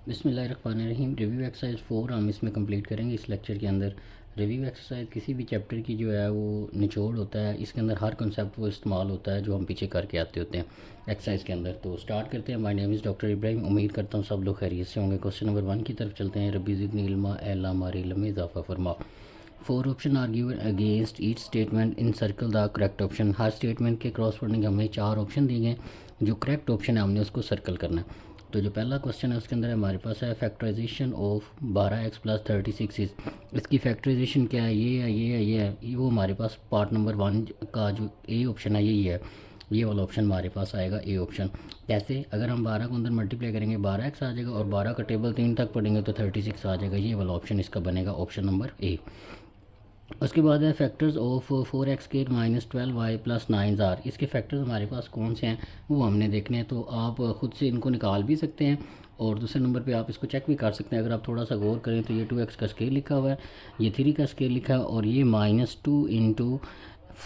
बिस्मिल्लाहिर्रहमानिर्रहीम। Review exercise 4 हम इसमें कंप्लीट करेंगे इस लेक्चर के अंदर। रिव्यू एक्सरसाइज किसी भी चैप्टर की जो है वो निचोड़ होता है, इसके अंदर हर कॉन्सेप्ट वो इस्तेमाल होता है जो हम पीछे करके आते होते हैं एक्सरसाइज के अंदर। तो स्टार्ट करते हैं। My name is doctor Ibrahim. उम्मीद करता हूँ सब लोग खैरियत से होंगे। क्वेश्चन नंबर 1 की तरफ चलते हैं। रब्बी ज़िदनी इल्मा, ए अल्लाह हमारे इल्म में इजाफा फरमा। 4 option are given against each statement in circle the correct option. हर स्टेटमेंट के क्रॉसवर्डिंग हमें 4 ऑप्शन दिए गए, जो करेक्ट ऑप्शन है हमने उसको सर्कल करना है। तो जो पहला क्वेश्चन है उसके अंदर हमारे पास है factorisation of 12x plus 36 is. इसकी फैक्टराइजेशन क्या है? ये है, ये है, ये है। ये वो हमारे पास पार्ट नंबर 1 का जो ए ऑप्शन है यही है। ये वाला ऑप्शन हमारे पास आएगा ए ऑप्शन। कैसे? अगर हम 12 को अंदर मल्टीप्लाई करेंगे 12x आ जाएगा, और 12 का टेबल 3 तक पढ़ेंगे तो 36 आ जाएगा। ये वाला ऑप्शन इसका बनेगा ऑप्शन नंबर ए। उसके बाद है factors of 4x square minus 12y plus 9 इसके फैक्टर्स हमारे पास कौन से हैं वो हमने देखने हैं। तो आप खुद से इनको निकाल भी सकते हैं, और दूसरे नंबर पे आप इसको चेक भी कर सकते हैं। अगर आप थोड़ा सा गौर करें तो ये 2x का स्केयर लिखा हुआ है, ये 3 का स्केयर लिखा है, और ये -2 इंटू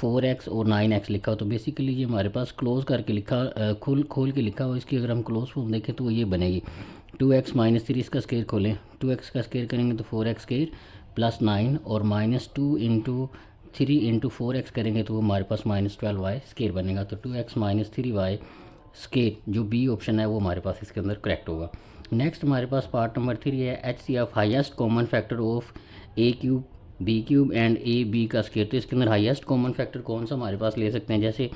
4x और 9x लिखा हो। तो बेसिकली ये हमारे पास क्लोज करके लिखा, खोल के लिखा हुआ। इसकी अगर हम क्लोज फॉर्म देखें तो ये बनेगी 2x माइनस 3। इसका स्केयर खोलें, 2x का स्केयर करेंगे तो 4x स्केयर प्लस 9, और -2 इंटू 3 इंटू 4x करेंगे तो वो हमारे पास -12y स्केयर बनेगा। तो 2x माइनस 3y स्केयर जो बी ऑप्शन है वो हमारे पास इसके अंदर करेक्ट होगा। नेक्स्ट हमारे पास पार्ट नंबर 3 है HCF highest common factor of a cube b cube and a b का स्केयर। तो इसके अंदर हाईएस्ट कॉमन फैक्टर कौन सा हमारे पास ले सकते हैं? जैसे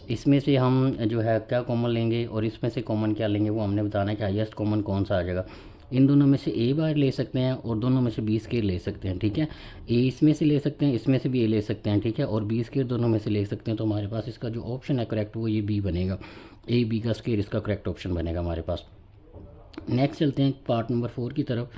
इसमें से हम जो है क्या कॉमन लेंगे और इसमें से कॉमन क्या लेंगे वो हमने बताना है कि हाईएस्ट कॉमन कौन सा आ जाएगा। इन दोनों में से ए बार ले सकते हैं और दोनों में से बी स्केयर ले सकते हैं, ठीक है। ए इसमें से ले सकते हैं, इसमें से भी ए ले सकते हैं, ठीक है, और बी स्केयर दोनों में से ले सकते हैं। तो हमारे पास इसका जो ऑप्शन है करेक्ट वो ये बी बनेगा। ए बी का स्केयर इसका करेक्ट ऑप्शन बनेगा हमारे पास। नेक्स्ट चलते हैं पार्ट नंबर 4 की तरफ।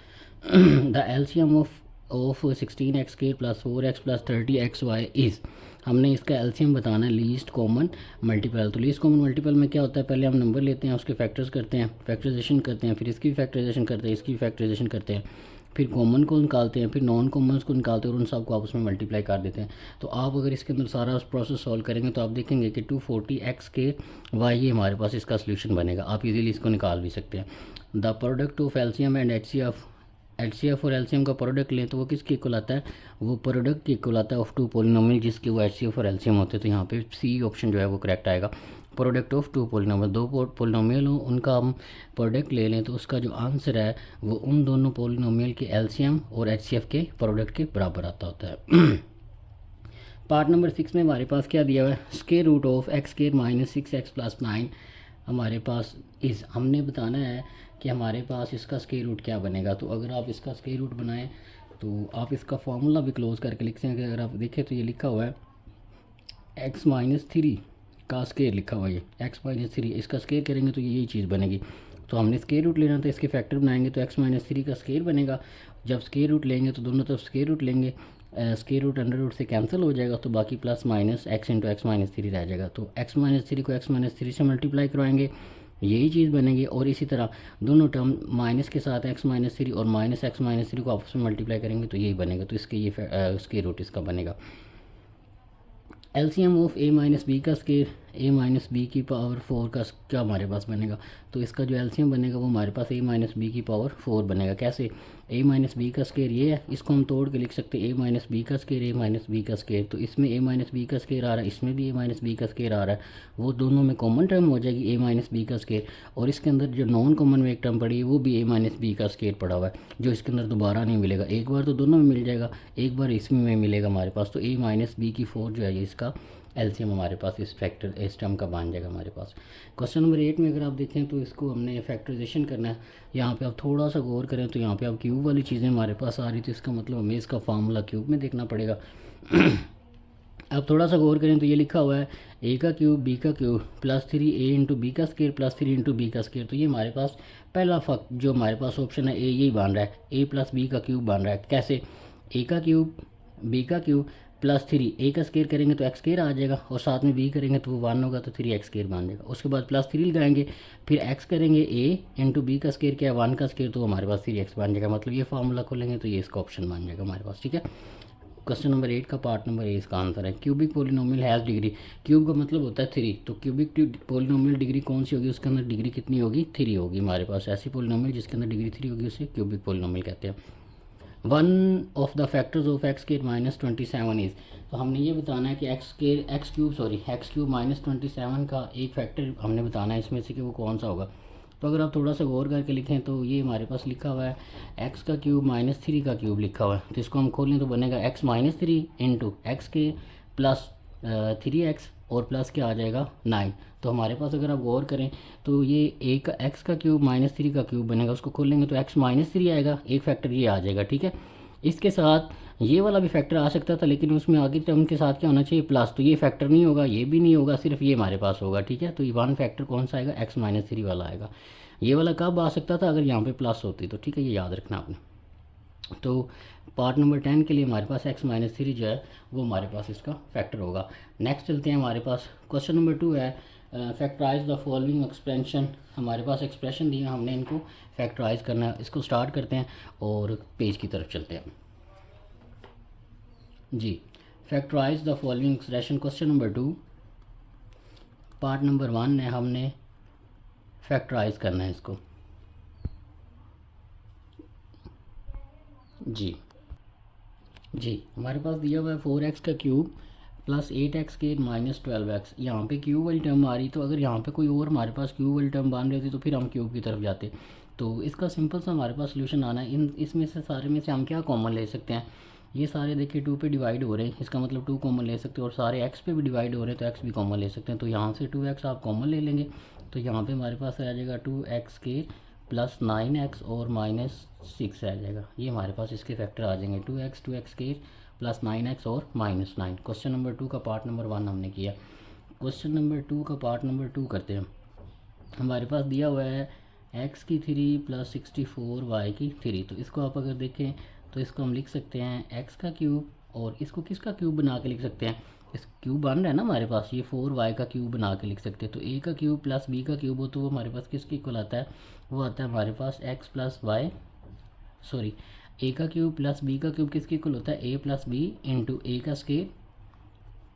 The LCM of 16x square plus 4x plus 30xy is. हमने इसका एलसीएम बताना है लीस्ट कॉमन मल्टीपल। तो लीस्ट कॉमन मल्टीपल में क्या होता है? पहले हम नंबर लेते हैं, उसके फैक्टर्स करते हैं, फैक्टराइजेशन करते हैं, फिर इसकी फैक्टराइजेशन करते हैं, इसकी फैक्टराइजेशन करते हैं, फिर कॉमन को निकालते हैं, फिर नॉन कॉमन्स को निकालते हैं और उन सब को आपस में मल्टीप्लाई कर देते हैं। तो आप अगर इसके अंदर सारा प्रोसेस सॉल्व करेंगे तो आप देखेंगे कि 240x के वाई ये हमारे पास इसका सोल्यूशन बनेगा। आप इजीली इसको निकाल भी सकते हैं। The product of LCM and HCF और एलसीएम का प्रोडक्ट लें तो वो किसके इक्वल आता है? वो प्रोडक्ट के इक्वल आता है ऑफ 2 पॉलिनोमियल जिसके वो एचसीएफ और एलसीएम होते हैं। तो यहाँ पे सी ऑप्शन जो है वो करेक्ट आएगा। प्रोडक्ट ऑफ 2 पॉलिनोमियल, 2 पॉलिनोमियल हो उनका हम प्रोडक्ट ले लें तो उसका जो आंसर है वो उन दोनों पॉलिनोमियल के एलसीएम और एचसीएफ के प्रोडक्ट के बराबर आता होता है। पार्ट नंबर 6 में हमारे पास क्या दिया हुआ है? Square root of x square minus 6x plus 9 हमारे पास इस हमने बताना है कि हमारे पास इसका स्केयर रूट क्या बनेगा। तो अगर आप इसका स्केयर रूट बनाएं तो आप इसका फार्मूला भी क्लोज करके लिख सकते हैं। अगर आप देखें तो ये लिखा हुआ है x माइनस 3 का स्केयर लिखा हुआ है, ये x माइनस 3 इसका स्केयर करेंगे तो यही चीज़ बनेगी। तो हमने स्केयर रूट लेना था, इसके फैक्टर बनाएंगे तो x माइनस 3 का स्केयर बनेगा। जब स्केयर रूट लेंगे तो दोनों तरफ स्केयर रूट लेंगे, स्केयर रूट अंडर रूट से कैंसिल हो जाएगा, तो बाकी plus minus x into x minus 3 रह जाएगा। तो x माइनस 3 को x माइनस 3 से मल्टीप्लाई करवाएंगे, यही चीज़ बनेगी। और इसी तरह दोनों टर्म माइनस के साथ x माइनस 3 और माइनस x माइनस 3 को आपस में मल्टीप्लाई करेंगे तो यही बनेगा। तो इसके ये स्केयर रूट इसका बनेगा। LCM of a minus b का स्केयर ए माइनस बी की पावर 4 का क्या हमारे पास बनेगा? तो इसका जो एलसीएम बनेगा वो हमारे पास ए माइनस बी की पावर 4 बनेगा। कैसे? ए माइनस बी का स्केयर ये है, इसको हम तोड़ के लिख सकते हैं ए माइनस बी का स्केयर, ए माइनस बी का स्केयर। तो इसमें ए माइनस बी का स्केयर आ रहा है, इसमें भी ए माइनस बी का स्केयर आ रहा है, वो दोनों में कॉमन टर्म हो जाएगी ए माइनस बी का स्केयर। और इसके अंदर जो नॉन कॉमन में एक टर्म पड़ी है वो भी ए माइनस बी का स्केयर पड़ा हुआ है, जो इसके अंदर दोबारा नहीं मिलेगा। एक बार तो दोनों में मिल जाएगा, एक बार इसमें मिलेगा हमारे पास। तो ए माइनस बी की 4 जो है ये इसका एलसीएम हमारे पास इस फैक्टर इस टर्म का बन जाएगा हमारे पास। क्वेश्चन नंबर 8 में अगर आप देखें तो इसको हमने फैक्टराइजेशन करना है। यहाँ पे आप थोड़ा सा गौर करें तो यहाँ पे आप क्यूब वाली चीज़ें हमारे पास आ रही थी, इसका मतलब हमें इसका फार्मूला क्यूब में देखना पड़ेगा। अब थोड़ा सा गौर करें तो ये लिखा हुआ है ए का क्यूब बी का क्यूब प्लस 3 ए इंटू बी का स्केयर प्लस 3 इंटू बी का स्केयर। तो ये हमारे पास पहला जो हमारे पास ऑप्शन है ए यही बन रहा है, ए प्लस बी का क्यूब बन रहा है। कैसे? ए का क्यूब बी का क्यूब प्लस 3 ए का स्केयर करेंगे तो एक्स स्केयर आ जाएगा, और साथ में बी करेंगे तो वो 1 होगा तो 3x स्केयर बन जाएगा। उसके बाद प्लस 3 लगाएंगे, फिर x करेंगे ए इंटू बी का स्केयर क्या है 1 का स्केयर, तो हमारे पास 3x बन जाएगा। मतलब ये फार्मूला खोलेंगे तो ये इसका ऑप्शन बन जाएगा हमारे पास, ठीक है। क्वेश्चन नंबर 8 का पार्ट नंबर ए इसका आंसर है। Cubic polynomial has degree, cube का मतलब होता है 3, तो क्यूबिक पोलिनोमियल डिग्री कौन सी होगी, उसके अंदर डिग्री कितनी होगी, 3 होगी हमारे पास। ऐसी पोलिनोमियल जिसके अंदर डिग्री 3 होगी उसे क्यूबिक पोलिनोमियल कहते हैं। One of the factors of x square minus 27 is, तो हमने ये बताना है कि एक्स क्यूब माइनस 27 का एक फैक्टर हमने बताना है इसमें से कि वो कौन सा होगा। तो अगर आप थोड़ा सा गौर करके लिखें तो ये हमारे पास लिखा हुआ है एक्स का क्यूब माइनस 3 का क्यूब लिखा हुआ है, तो इसको हम खोलें तो बनेगा एक्स माइनस 3 इंटू एक्स के प्लस 3x और प्लस क्या आ जाएगा 9। तो हमारे पास अगर आप गौर करें तो ये एक एक्स का क्यूब माइनस 3 का क्यूब बनेगा, उसको खोलेंगे तो एक्स माइनस 3 आएगा, एक फैक्टर ये आ जाएगा, ठीक है। इसके साथ ये वाला भी फैक्टर आ सकता था, लेकिन उसमें आगे टर्म के साथ क्या होना चाहिए प्लस, तो ये फैक्टर नहीं होगा, ये भी नहीं होगा, सिर्फ ये हमारे पास होगा, ठीक है। तो ये वन फैक्टर कौन सा आएगा, एक्स माइनस 3 वाला आएगा। ये वाला कब आ सकता था, अगर यहाँ पे प्लस होती, तो ठीक है, ये याद रखना आपने। तो पार्ट नंबर 10 के लिए हमारे पास एक्स माइनस 3 जो है वो हमारे पास इसका फैक्टर होगा। नेक्स्ट चलते हैं, हमारे पास क्वेश्चन नंबर 2 है फैक्टराइज द फॉलोइंग एक्सप्रेशन। हमारे पास एक्सप्रेशन दिया, हमने इनको फैक्टराइज करना है। इसको स्टार्ट करते हैं और पेज की तरफ चलते हैं जी। Factorise the following expression, question number 2 part number 1 है, हमने फैक्टराइज करना है इसको जी। हमारे पास दिया हुआ है 4x का क्यूब प्लस 8x के माइनस 12x। यहाँ पे क्यूब वाली टर्म आ रही, तो अगर यहाँ पे कोई और हमारे पास क्यूब वाली टर्म बन रही थी तो फिर हम क्यूब की तरफ जाते। तो इसका सिंपल सा हमारे पास सोल्यूशन आना है, इसमें से सारे में से हम क्या कॉमन ले सकते हैं। ये सारे देखिए 2 पे डिवाइड हो रहे हैं, इसका मतलब 2 कॉमन ले सकते हैं, और सारे x पे भी डिवाइड हो रहे हैं तो x भी कॉमन ले सकते हैं। तो यहाँ से 2x आप कॉमन ले लेंगे, तो यहाँ पे हमारे पास आ जाएगा 2x के प्लस 9x और माइनस 6 आ जाएगा। ये हमारे पास इसके फैक्टर आ जाएंगे 2x के प्लस 9x और माइनस 9। क्वेश्चन नंबर 2 का पार्ट नंबर 1 हमने किया। क्वेश्चन नंबर 2 का पार्ट नंबर 2 करते हैं। हमारे पास दिया हुआ है x की 3 प्लस 64 y की 3। तो इसको आप अगर देखें तो इसको हम लिख सकते हैं x का क्यूब, और इसको किसका क्यूब बना के लिख सकते हैं, इस क्यूब बन रहा है ना हमारे पास, ये 4y का क्यूब बना के लिख सकते हैं। तो a का क्यूब प्लस b का क्यूब हो तो वो हमारे पास किसके इक्वल आता है, वो आता है हमारे पास x plus y, sorry a का क्यूब प्लस b का क्यूब किसके इक्वल होता है, a plus b into a का स्केयर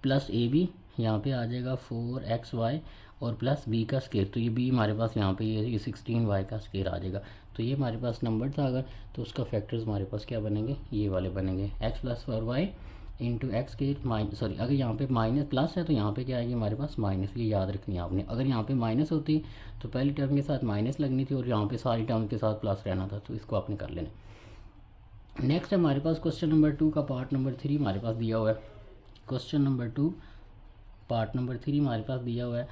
प्लस ए बी, यहाँ पे आ जाएगा 4xy और प्लस b का स्केयर। तो ये b हमारे पास यहाँ पे ये 16y का स्केयर आ जाएगा। तो ये हमारे पास नंबर था अगर, तो उसका फैक्टर्स हमारे पास क्या बनेंगे, ये वाले बनेंगे x plus 4y into x के माइनस, सॉरी अगर यहाँ पे माइनस प्लस है तो यहाँ पे क्या आएगी हमारे पास माइनस। ये याद रखनी है आपने, अगर यहाँ पे माइनस होती तो पहली टर्म के साथ माइनस लगनी थी और यहाँ पे सारी टर्म के साथ प्लस रहना था, तो इसको आपने कर लेना। नेक्स्ट है हमारे पास क्वेश्चन नंबर 2 का पार्ट नंबर 3 हमारे पास दिया हुआ है। क्वेश्चन नंबर 2 पार्ट नंबर 3 हमारे पास दिया हुआ है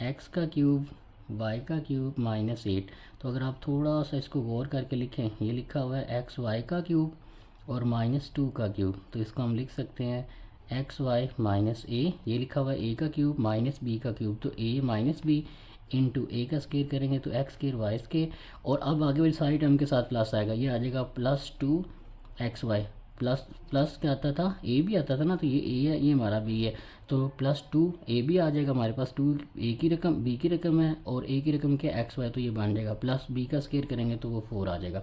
एक्स का क्यूब वाई का क्यूब माइनस 8। तो अगर आप थोड़ा सा इसको गौर करके लिखें, ये लिखा हुआ है एक्स वाई का क्यूब और माइनस 2 का क्यूब। तो इसको हम लिख सकते हैं एक्स वाई माइनस ए, ये लिखा हुआ है ए का क्यूब माइनस बी का क्यूब। तो ए माइनस बी इंटू ए का स्केयर करेंगे तो एक्स स्केयर वाई स्केयर, और अब आगे वाली सारी टर्म के साथ प्लस आएगा, ये आ जाएगा प्लस 2xy। प्लस क्या आता था, ए भी आता था ना, तो ये ए है, ये हमारा बी है, तो प्लस 2 ए भी आ जाएगा हमारे पास। 2 ए की रकम बी की रकम है और ए की रकम क्या एक्स वाई, तो ये बन जाएगा प्लस बी का स्केयर करेंगे तो वो 4 आ जाएगा।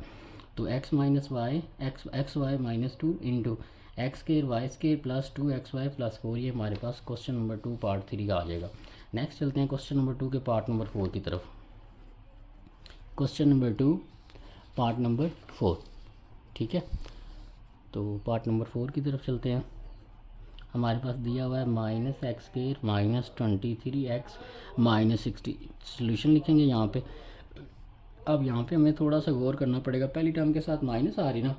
तो x minus y x y minus 2 into x square y square plus 2xy plus 4, ये हमारे पास क्वेश्चन नंबर 2 पार्ट 3 का आ जाएगा। नेक्स्ट चलते हैं क्वेश्चन नंबर 2 के पार्ट नंबर 4 की तरफ। क्वेश्चन नंबर 2 पार्ट नंबर 4, ठीक है। तो पार्ट नंबर 4 की तरफ चलते हैं। हमारे पास दिया हुआ है minus x square minus 23x minus 60। Solution लिखेंगे यहाँ पे। अब यहाँ पे हमें थोड़ा सा गौर करना पड़ेगा, पहली टर्म के साथ माइनस आ रही ना,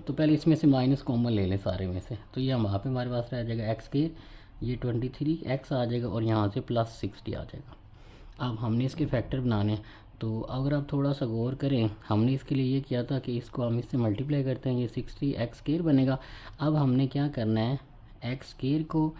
तो पहले इसमें से माइनस कॉमन ले लें सारे में से, तो ये वहाँ पे हमारे पास रह जाएगा एक्स स्केयर, ये 23x आ जाएगा और यहाँ से प्लस 60 आ जाएगा। अब हमने इसके फैक्टर बनाने हैं, तो अगर आप थोड़ा सा गौर करें, हमने इसके लिए ये किया था कि इसको हम इससे मल्टीप्लाई करते हैं, ये 60x स्केयर बनेगा। अब हमने क्या करना है, एक्स स्केयर को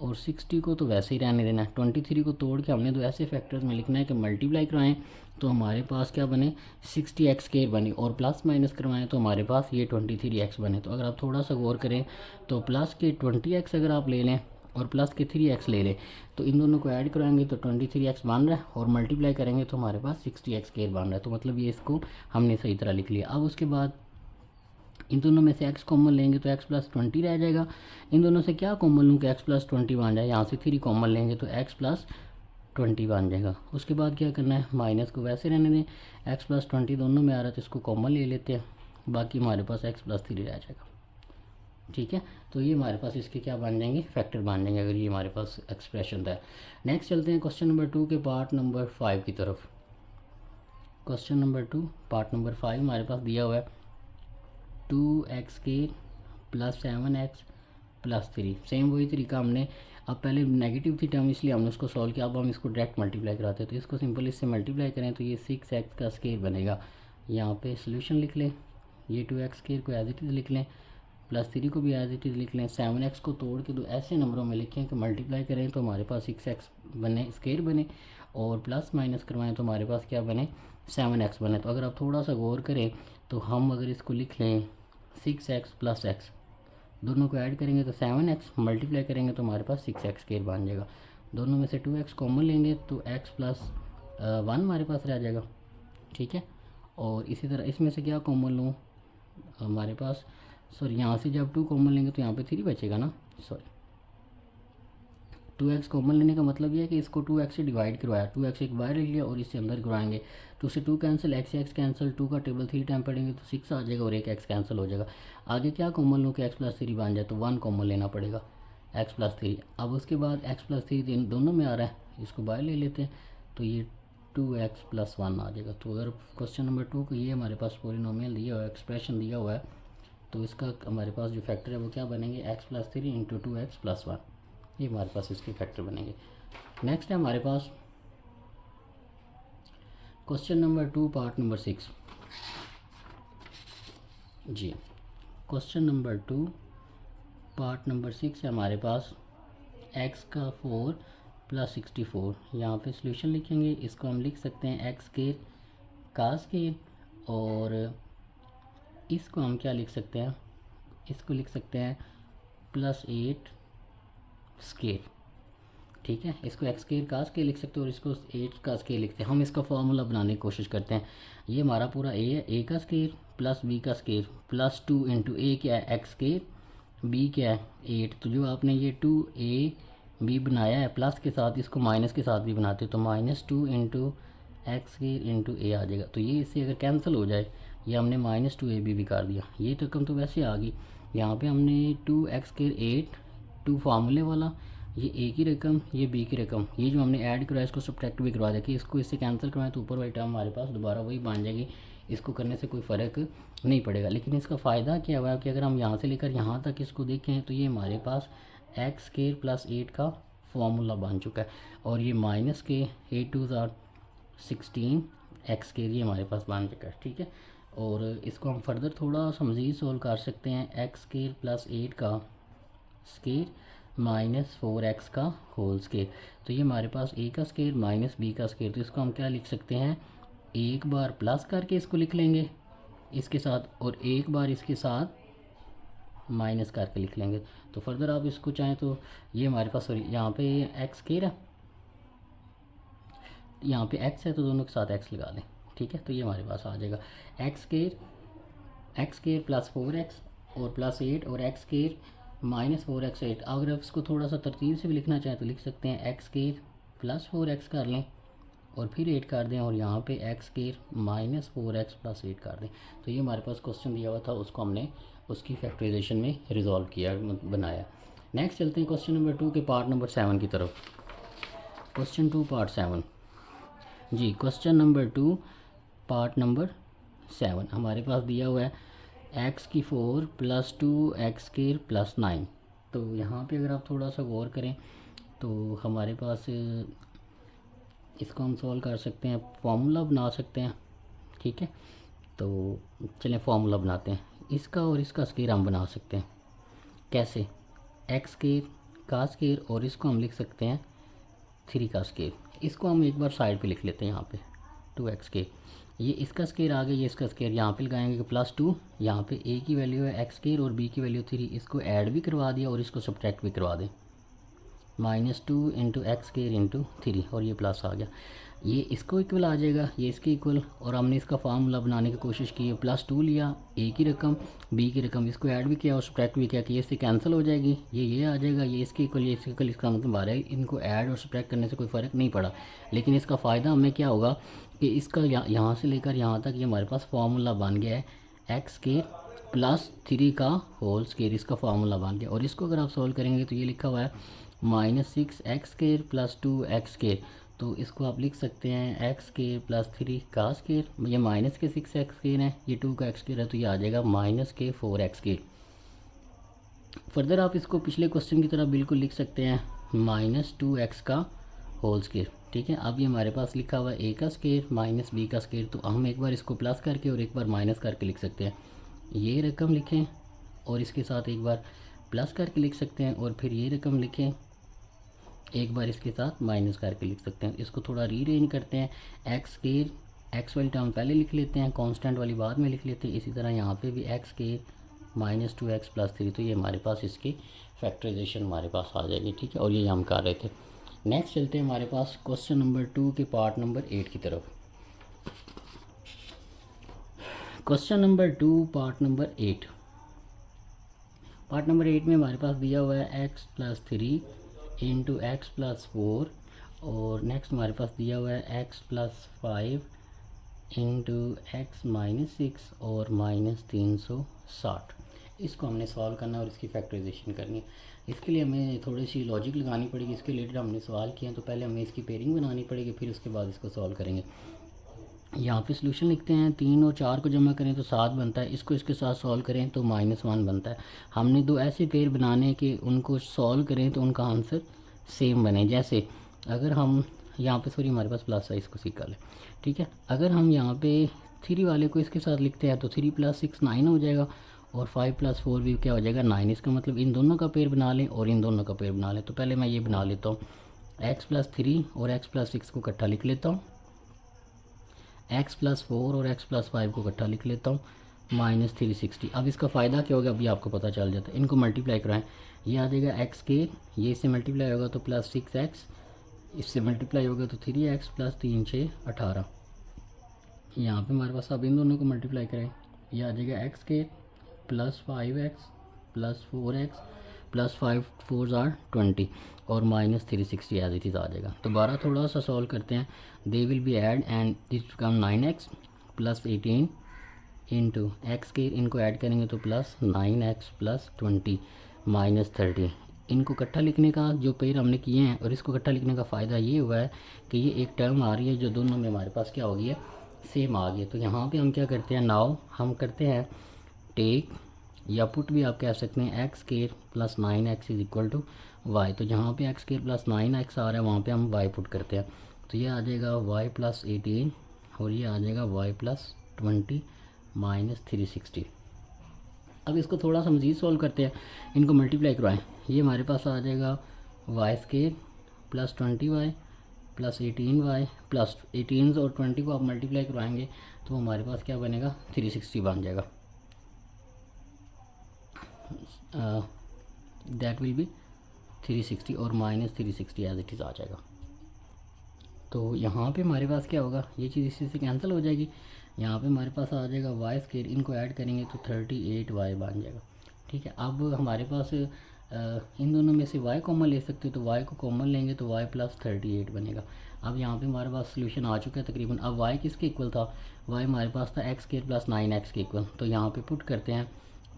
और 60 को तो वैसे ही रहने देना है, 23 को तोड़ के हमने तो ऐसे फैक्टर्स में लिखना है कि मल्टीप्लाई करवाएं तो हमारे पास क्या बने 60x स्केयर बने, और प्लस माइनस करवाएं तो हमारे पास ये 23x बने। तो अगर आप थोड़ा सा गौर करें तो प्लस के 20x अगर आप ले लें और प्लस के 3x ले लें, तो इन दोनों को ऐड कराएंगे तो 23x बन रहा है, और मल्टीप्लाई करेंगे तो हमारे पास 60x स्केयर बन रहा है। तो मतलब ये इसको हमने सही तरह लिख लिया। अब उसके बाद इन दोनों में से x कॉमन लेंगे तो x प्लस 20 रह जाएगा। इन दोनों से क्या कॉमन लूँ कि x प्लस 20 बन जाए, यहाँ से 3 कॉमन लेंगे तो x प्लस 20 बन जाएगा। उसके बाद क्या करना है, माइनस को वैसे रहने दें, x प्लस 20 दोनों में आ रहा है तो इसको कॉमन ले लेते हैं, बाकी हमारे पास x प्लस 3 रह जाएगा। ठीक है, तो ये हमारे पास इसके क्या बन जाएंगे, फैक्टर बन जाएंगे अगर ये हमारे पास एक्सप्रेशन था। नेक्स्ट चलते हैं क्वेश्चन नंबर 2 के पार्ट नंबर 5 की तरफ। क्वेश्चन नंबर 2 पार्ट नंबर 5 हमारे पास दिया हुआ है 2x² plus 7x plus 3। Same वही तरीका हमने, अब पहले नेगेटिव थी टर्म इसलिए हमने उसको सॉल्व किया, अब हम इसको डायरेक्ट मल्टीप्लाई कराते हैं तो इसको सिंपल इससे मल्टीप्लाई करें तो ये 6x का स्क्वायर बनेगा। यहाँ पे सोल्यूशन लिख लें, ये 2x² को एज इट इज़ लिख लें, प्लस 3 को भी एज इट इज़ लिख लें। 7x को तोड़ के तो ऐसे नंबरों में लिखें कि मल्टीप्लाई करें तो हमारे पास 6x बने, स्क्वायर बने, और प्लस माइनस करवाएं तो हमारे पास क्या बने, 7x बने। तो अगर आप थोड़ा सा गौर करें तो हम अगर इसको लिख लें 6x प्लस x, दोनों को ऐड करेंगे तो 7x, मल्टीप्लाई करेंगे तो हमारे पास 6x स्क्वायर बन जाएगा। दोनों में से 2x कॉमन लेंगे तो x प्लस 1 हमारे पास रह जाएगा। ठीक है, और इसी तरह इसमें से क्या कॉमन लूँ, हमारे पास सॉरी यहाँ से जब 2 कॉमन लेंगे तो यहाँ पे 3 बचेगा ना, सॉरी 2x कॉमन लेने का मतलब ये है कि इसको 2x से डिवाइड करवाया, 2x एक बाहर ले लिया और इससे अंदर करवाएंगे, 2 से 2 कैंसिल, x से x कैंसिल, 2 का टेबल 3 टाइम पढ़ेंगे तो 6 आ जाएगा और एक x कैंसिल हो जाएगा। आगे क्या कॉमन लूँ कि x प्लस 3 बन जाए, तो 1 कॉमन लेना पड़ेगा, x प्लस 3। अब उसके बाद x प्लस 3 दोनों में आ रहा है, इसको बाहर ले लेते हैं तो ये 2x प्लस 1 आ जाएगा। तो अगर क्वेश्चन नंबर 2 को ये हमारे पास पॉलिनोमियल दिया हुआ है, एक्सप्रेशन दिया हुआ है, तो इसका हमारे पास जो फैक्टर है वो क्या बनेंगे, x plus 3 into 2x plus 1, ये हमारे पास इसके फैक्टर बनेंगे। नेक्स्ट है हमारे पास क्वेश्चन नंबर 2 पार्ट नंबर 6। जी, क्वेश्चन नंबर 2 पार्ट नंबर 6 है हमारे पास x का 4 प्लस 64। यहाँ पे सोल्यूशन लिखेंगे, इसको हम लिख सकते हैं x² का स्क्वायर, और इसको हम क्या लिख सकते हैं, इसको लिख सकते हैं प्लस 8 स्क्वायर। ठीक है, इसको x² का स्क्वायर लिख सकते हैं और इसको 8 का स्क्वायर लिखते हैं। हम इसका फॉर्मूला बनाने की कोशिश करते हैं। ये हमारा पूरा a है, a का स्क्वायर प्लस b का स्क्वायर प्लस 2 इंटू a क्या है x², b क्या है 8। तो जो आपने ये 2ab बनाया है प्लस के साथ, इसको माइनस के साथ भी बनाते हो तो -2 इंटू x² इंटू a आ जाएगा। तो ये इससे अगर कैंसिल हो जाए, ये हमने -2ab भी कर दिया, ये रकम तो वैसे आ गई। यहाँ पे हमने 2x² 8, 2 फार्मूले वाला, ये a की रकम, ये b की रकम, ये जो हमने ऐड करवाया इसको सब्ट्रैक्ट भी करवा दिया कि इसको इससे कैंसिल करवाएं तो ऊपर वाली टर्म हमारे पास दोबारा वही बन जाएगी, इसको करने से कोई फ़र्क नहीं पड़ेगा। लेकिन इसका फ़ायदा क्या हुआ कि अगर हम यहाँ से लेकर यहाँ तक इसको देखें तो ये हमारे पास x² प्लस 8 का फॉर्मूला बन चुका है, और ये माइनस के 8 2 16 x² ये हमारे पास बन चुका है। ठीक है, और इसको हम फर्दर थोड़ा सा मज़ीद सोल्व कर सकते हैं, x² प्लस 8 का स्क्वायर माइनस 4x का होल स्क्वायर। तो ये हमारे पास a का स्क्वायर माइनस b का स्क्वायर, तो इसको हम क्या लिख सकते हैं, एक बार प्लस करके इसको लिख लेंगे इसके साथ, और एक बार इसके साथ माइनस करके लिख लेंगे। तो फर्दर आप इसको चाहें तो ये हमारे पास, सॉरी यहाँ पे x स्क्वायर है, यहाँ पे x है तो दोनों के साथ x लगा लें। ठीक है, तो ये हमारे पास आ जाएगा x स्क्वायर प्लस 4x और प्लस 8 और x स्क्वायर माइनस 4x 8। अगर आप इसको थोड़ा सा तरतीब से भी लिखना चाहें तो लिख सकते हैं x स्क्वायर प्लस 4x कर लें और फिर 8 कर दें, और यहाँ पे x square minus 4x plus 8 कर दें। तो ये हमारे पास क्वेश्चन दिया हुआ था, उसको हमने उसकी फैक्टराइजेशन में रिजॉल्व किया, बनाया। नेक्स्ट चलते हैं क्वेश्चन नंबर 2 के पार्ट नंबर 7 की तरफ। Question 2 part 7। जी, क्वेश्चन नंबर 2 पार्ट नंबर 7 हमारे पास दिया हुआ है x की 4 प्लस 2x स्क्वायर प्लस 9। तो यहाँ पे अगर आप थोड़ा सा गौर करें तो हमारे पास इसको हम सॉल्व कर सकते हैं, फार्मूला बना सकते हैं। ठीक है, तो चलें फार्मूला बनाते हैं, इसका और इसका स्क्वायर हम बना सकते हैं। कैसे, x स्क्वायर का स्क्वायर और इसको हम लिख सकते हैं 3 का स्क्वायर। इसको हम एक बार साइड पे लिख लेते हैं, यहाँ पे 2x स्क्वायर, ये इसका स्क्वायर आ गया, ये इसका स्क्वायर यहाँ पे लगाएंगे कि प्लस 2, यहाँ पे a की वैल्यू है x स्क्वायर और b की वैल्यू 3, इसको ऐड भी करवा दिया और इसको सब्ट्रैक्ट भी करवा दें, -2 इंटू x स्क्वायर इंटू 3, और ये प्लस आ गया। ये इसको इक्वल आ जाएगा, ये इसके इक्वल, और हमने इसका फार्मूला बनाने की कोशिश की है, +2 लिया, ए की रकम बी की रकम, इसको ऐड भी किया और सब्ट्रैक्ट भी किया कि ये इससे कैंसिल हो जाएगी, ये आ जाएगा, ये इसके इक्वल, ये इसके इक्वल, इसका मतलब आ रहा है इनको ऐड और सब्ट्रैक्ट करने से कोई फ़र्क नहीं पड़ा। लेकिन इसका फ़ायदा हमें क्या होगा कि इसका यहाँ से लेकर यहाँ तक ये हमारे पास फार्मूला बन गया है x² +3 का होल स्क्वायर, इसका फार्मूला बन गया। और इसको अगर आप सॉल्व करेंगे तो ये लिखा हुआ है -6x² + 2x², तो इसको आप लिख सकते हैं x² + 3 का स्क्वायर, ये -6x² है, ये 2 का x² है, तो ये आ जाएगा -4x²। फर्दर आप इसको पिछले क्वेश्चन की तरह बिल्कुल लिख सकते हैं -2x का होल स्क्वायर। ठीक है, अब ये हमारे पास लिखा हुआ है a का स्क्वायर माइनस b का स्क्वायर, तो हम एक बार इसको प्लस करके और एक बार माइनस करके लिख सकते हैं। ये रकम लिखें और इसके साथ एक बार प्लस करके लिख सकते हैं, और फिर ये रकम लिखें, एक बार इसके साथ माइनस करके लिख सकते हैं। इसको थोड़ा रीअरेंज करते हैं, x² x वाली टर्म पहले लिख लेते हैं, कांस्टेंट वाली बाद में लिख लेते हैं। इसी तरह यहाँ पे भी x² -2x + 3, तो ये हमारे पास इसकी फैक्टराइजेशन हमारे पास आ जाएगी। ठीक है, और ये हम कर रहे थे। नेक्स्ट चलते हैं हमारे पास क्वेश्चन नंबर 2 के पार्ट नंबर 8 की तरफ। Question number 2 part number 8। Part number 8 में हमारे पास दिया हुआ है x + 3 × x + 4, और नेक्स्ट हमारे पास दिया हुआ है x + 5 × x - 6 और -360। इसको हमने सॉल्व करना है और इसकी फैक्टराइजेशन करनी है। इसके लिए हमें थोड़ी सी लॉजिक लगानी पड़ेगी, इसके रिलेटेड हमने सवाल किए हैं, तो पहले हमें इसकी पेयरिंग बनानी पड़ेगी, फिर उसके बाद इसको सॉल्व करेंगे। यहाँ पे सोल्यूशन लिखते हैं, 3 और 4 को जमा करें तो 7 बनता है, इसको इसके साथ सॉल्व करें तो -1 बनता है। हमने दो ऐसे पेयर बनाने कि उनको सॉल्व करें तो उनका आंसर सेम बने। जैसे अगर हम यहाँ पे, सॉरी हमारे पास प्लस है, इसको सीखा लें। ठीक है, अगर हम यहाँ पे 3 वाले को इसके साथ लिखते हैं तो 3 + 6 9 हो जाएगा, और 5 + 4 भी क्या हो जाएगा 9। इसका मतलब इन दोनों का पेयर बना लें और इन दोनों का पेयर बना लें। तो पहले मैं ये बना लेता हूँ, x + 3 और x + 6 को इकट्ठा लिख लेता हूँ, x + 4 और x + 5 को इकट्ठा लिख लेता हूँ, -360। अब इसका फ़ायदा क्या होगा अभी आपको पता चल जाता है। इनको मल्टीप्लाई कराएं, ये आ जाएगा x², ये इससे मल्टीप्लाई होगा तो +6x, इससे मल्टीप्लाई होगा तो 3x + 3 = 18। यहाँ पे हमारे पास अब इन दोनों को मल्टीप्लाई करें, ये आ जाएगा x² + 5x + 4x + 5 4 = 20 और -360 एज इट इज़ आ जाएगा। दोबारा थोड़ा सा सॉल्व करते हैं, they will be add and this become 9x + 18 × x के, इनको ऐड करेंगे तो +9x + 20 -30। इनको इकट्ठा लिखने का जो पेयर हमने किए हैं और इसको इकट्ठा लिखने का फ़ायदा ये हुआ है कि ये एक टर्म आ रही है जो दोनों में हमारे पास क्या हो गई है, सेम आ गई है। तो यहाँ पे हम क्या करते हैं, नाउ हम करते हैं टेक, या पुट भी आप कह सकते हैं, x² + 9x = y। तो जहाँ पे x² + 9x आ रहा है वहाँ पे हम y पुट करते हैं, तो ये आ जाएगा y + 18 और ये आ जाएगा y + 20 -360। अब इसको थोड़ा सा मज़ीद सॉल्व करते हैं, इनको मल्टीप्लाई करवाएं, ये हमारे पास आ जाएगा y² + 20y + 18y + 18 और 20 को आप मल्टीप्लाई करवाएंगे तो हमारे पास क्या बनेगा, 360 बन जाएगा। दैट विल बी 360 और -360 एज इट इज़ आ जाएगा। तो यहाँ पे हमारे पास क्या होगा, ये चीज़ इसी से कैंसिल हो जाएगी। यहाँ पे हमारे पास आ जाएगा y², इनको ऐड करेंगे तो 38y बन जाएगा। ठीक है, अब हमारे पास इन दोनों में से y कॉमन ले सकते हो, तो y को कॉमन लेंगे तो y + 38 बनेगा। अब यहाँ पे हमारे पास सोल्यूशन आ चुका है तकरीबन। अब y किसके इक्वल था, y हमारे पास था x² + 9x के इक्वल। तो यहाँ पे पुट करते हैं,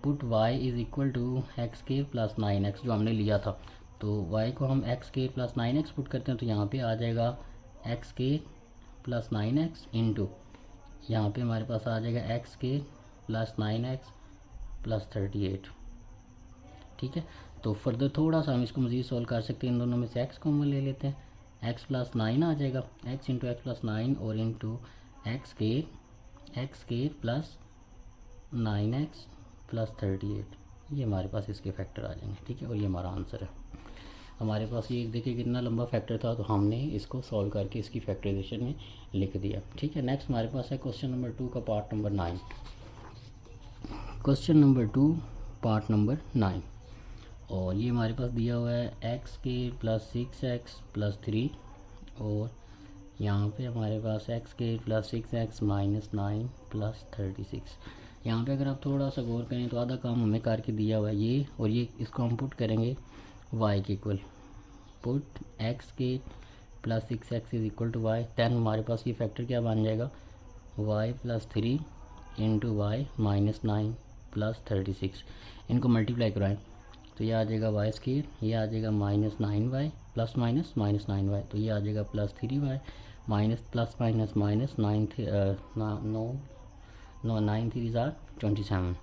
पुट y = x² + 9x जो हमने लिया था। तो y को हम x² + 9x पुट करते हैं तो यहाँ पे आ जाएगा x² + 9x इंटू, यहाँ पे हमारे पास आ जाएगा x² + 9x + 38। ठीक है, तो फर्दर थोड़ा सा हम इसको मज़ीद सॉल्व कर सकते हैं, इन दोनों में से x कॉमन ले लेते हैं, x + 9 आ जाएगा, x × x + 9 और इंटू x² + 9x + 38। ये हमारे पास इसके फैक्टर आ जाएंगे। ठीक है, और ये हमारा आंसर है। हमारे पास ये देखिए कितना लंबा फैक्टर था, तो हमने इसको सॉल्व करके इसकी फैक्टराइजेशन में लिख दिया। ठीक है, नेक्स्ट हमारे पास है क्वेश्चन नंबर 2 का part number 9। Question number 2 part number 9, और ये हमारे पास दिया हुआ है x² + 6x + 3 और यहाँ पे हमारे पास एक्स के प्लस 6x माइनस 9 प्लस 36। यहाँ पे अगर आप थोड़ा सा गौर करें तो आधा काम हमें करके दिया हुआ है ये, और ये इसको हम पुट करेंगे y के इक्वल, पुट एक्स के plus 6x is equal to y. Then हमारे पास ये फैक्टर क्या बन जाएगा, y plus 3 into y minus 9 plus 36। इनको मल्टीप्लाई कराएं तो ये आ जाएगा वाई स्क्वायर, ये आ जाएगा minus 9y plus minus minus 9y, तो ये आ जाएगा plus 3y minus plus minus minus 9 3 ज़ार 27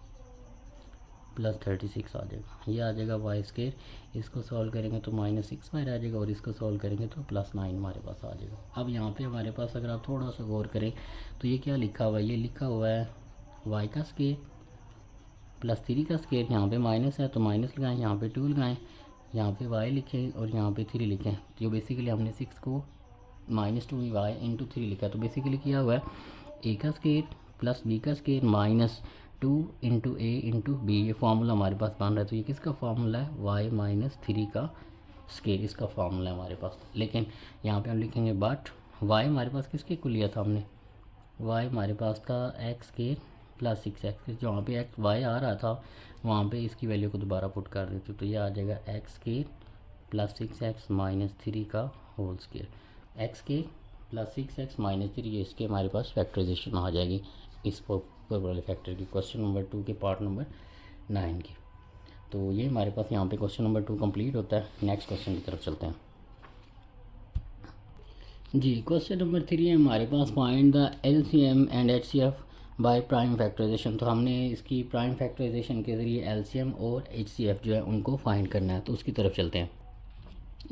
प्लस 36 आ जाएगा। ये आ जाएगा वाई स्क्वायर, इसको सॉल्व करेंगे तो माइनस 6y आ जाएगा, और इसको सॉल्व करेंगे तो प्लस 9 हमारे पास आ जाएगा। अब यहाँ पे हमारे पास अगर आप थोड़ा सा गौर करें तो ये क्या लिखा हुआ है, ये लिखा हुआ है वाई का स्क्वायर प्लस 3 का स्क्वायर, यहाँ पे माइनस है तो माइनस लगाएं, यहाँ पे 2 लगाएं, यहाँ पे y लिखें और यहाँ पे 3 लिखें। तो बेसिकली हमने 6 को माइनस 2y इंटू 3 लिखा, तो बेसिकली किया हुआ है a का स्क्वायर प्लस b का square minus 2 into a into b. ये फार्मूला हमारे पास बन रहा है, तो ये किसका फार्मूला है, y माइनस 3 का स्क्वायर, इसका फार्मूला है हमारे पास। लेकिन यहाँ पे हम लिखेंगे बट y हमारे पास किसके को लिया था हमने, y हमारे पास था एक्स स्क्वायर प्लस 6x, जहाँ पे एक्स वाई आ रहा था वहाँ पे इसकी वैल्यू को दोबारा पुट कर देते, तो ये आ जाएगा x square plus 6x minus 3 का whole square. X square plus 6x minus 3, ये इसके हमारे पास फैक्टराइजेशन आ जाएगी इस वाले फैक्टर की, क्वेश्चन नंबर 2 के पार्ट नंबर 9 की। तो ये हमारे पास यहाँ पे क्वेश्चन नंबर 2 कंप्लीट होता है। नेक्स्ट क्वेश्चन की तरफ चलते हैं जी। क्वेश्चन नंबर 3 है हमारे पास, find the LCM and HCF by prime factorisation. तो हमने इसकी प्राइम फैक्टराइजेशन के ज़रिए LCM और HCF जो है उनको फाइंड करना है, तो उसकी तरफ चलते हैं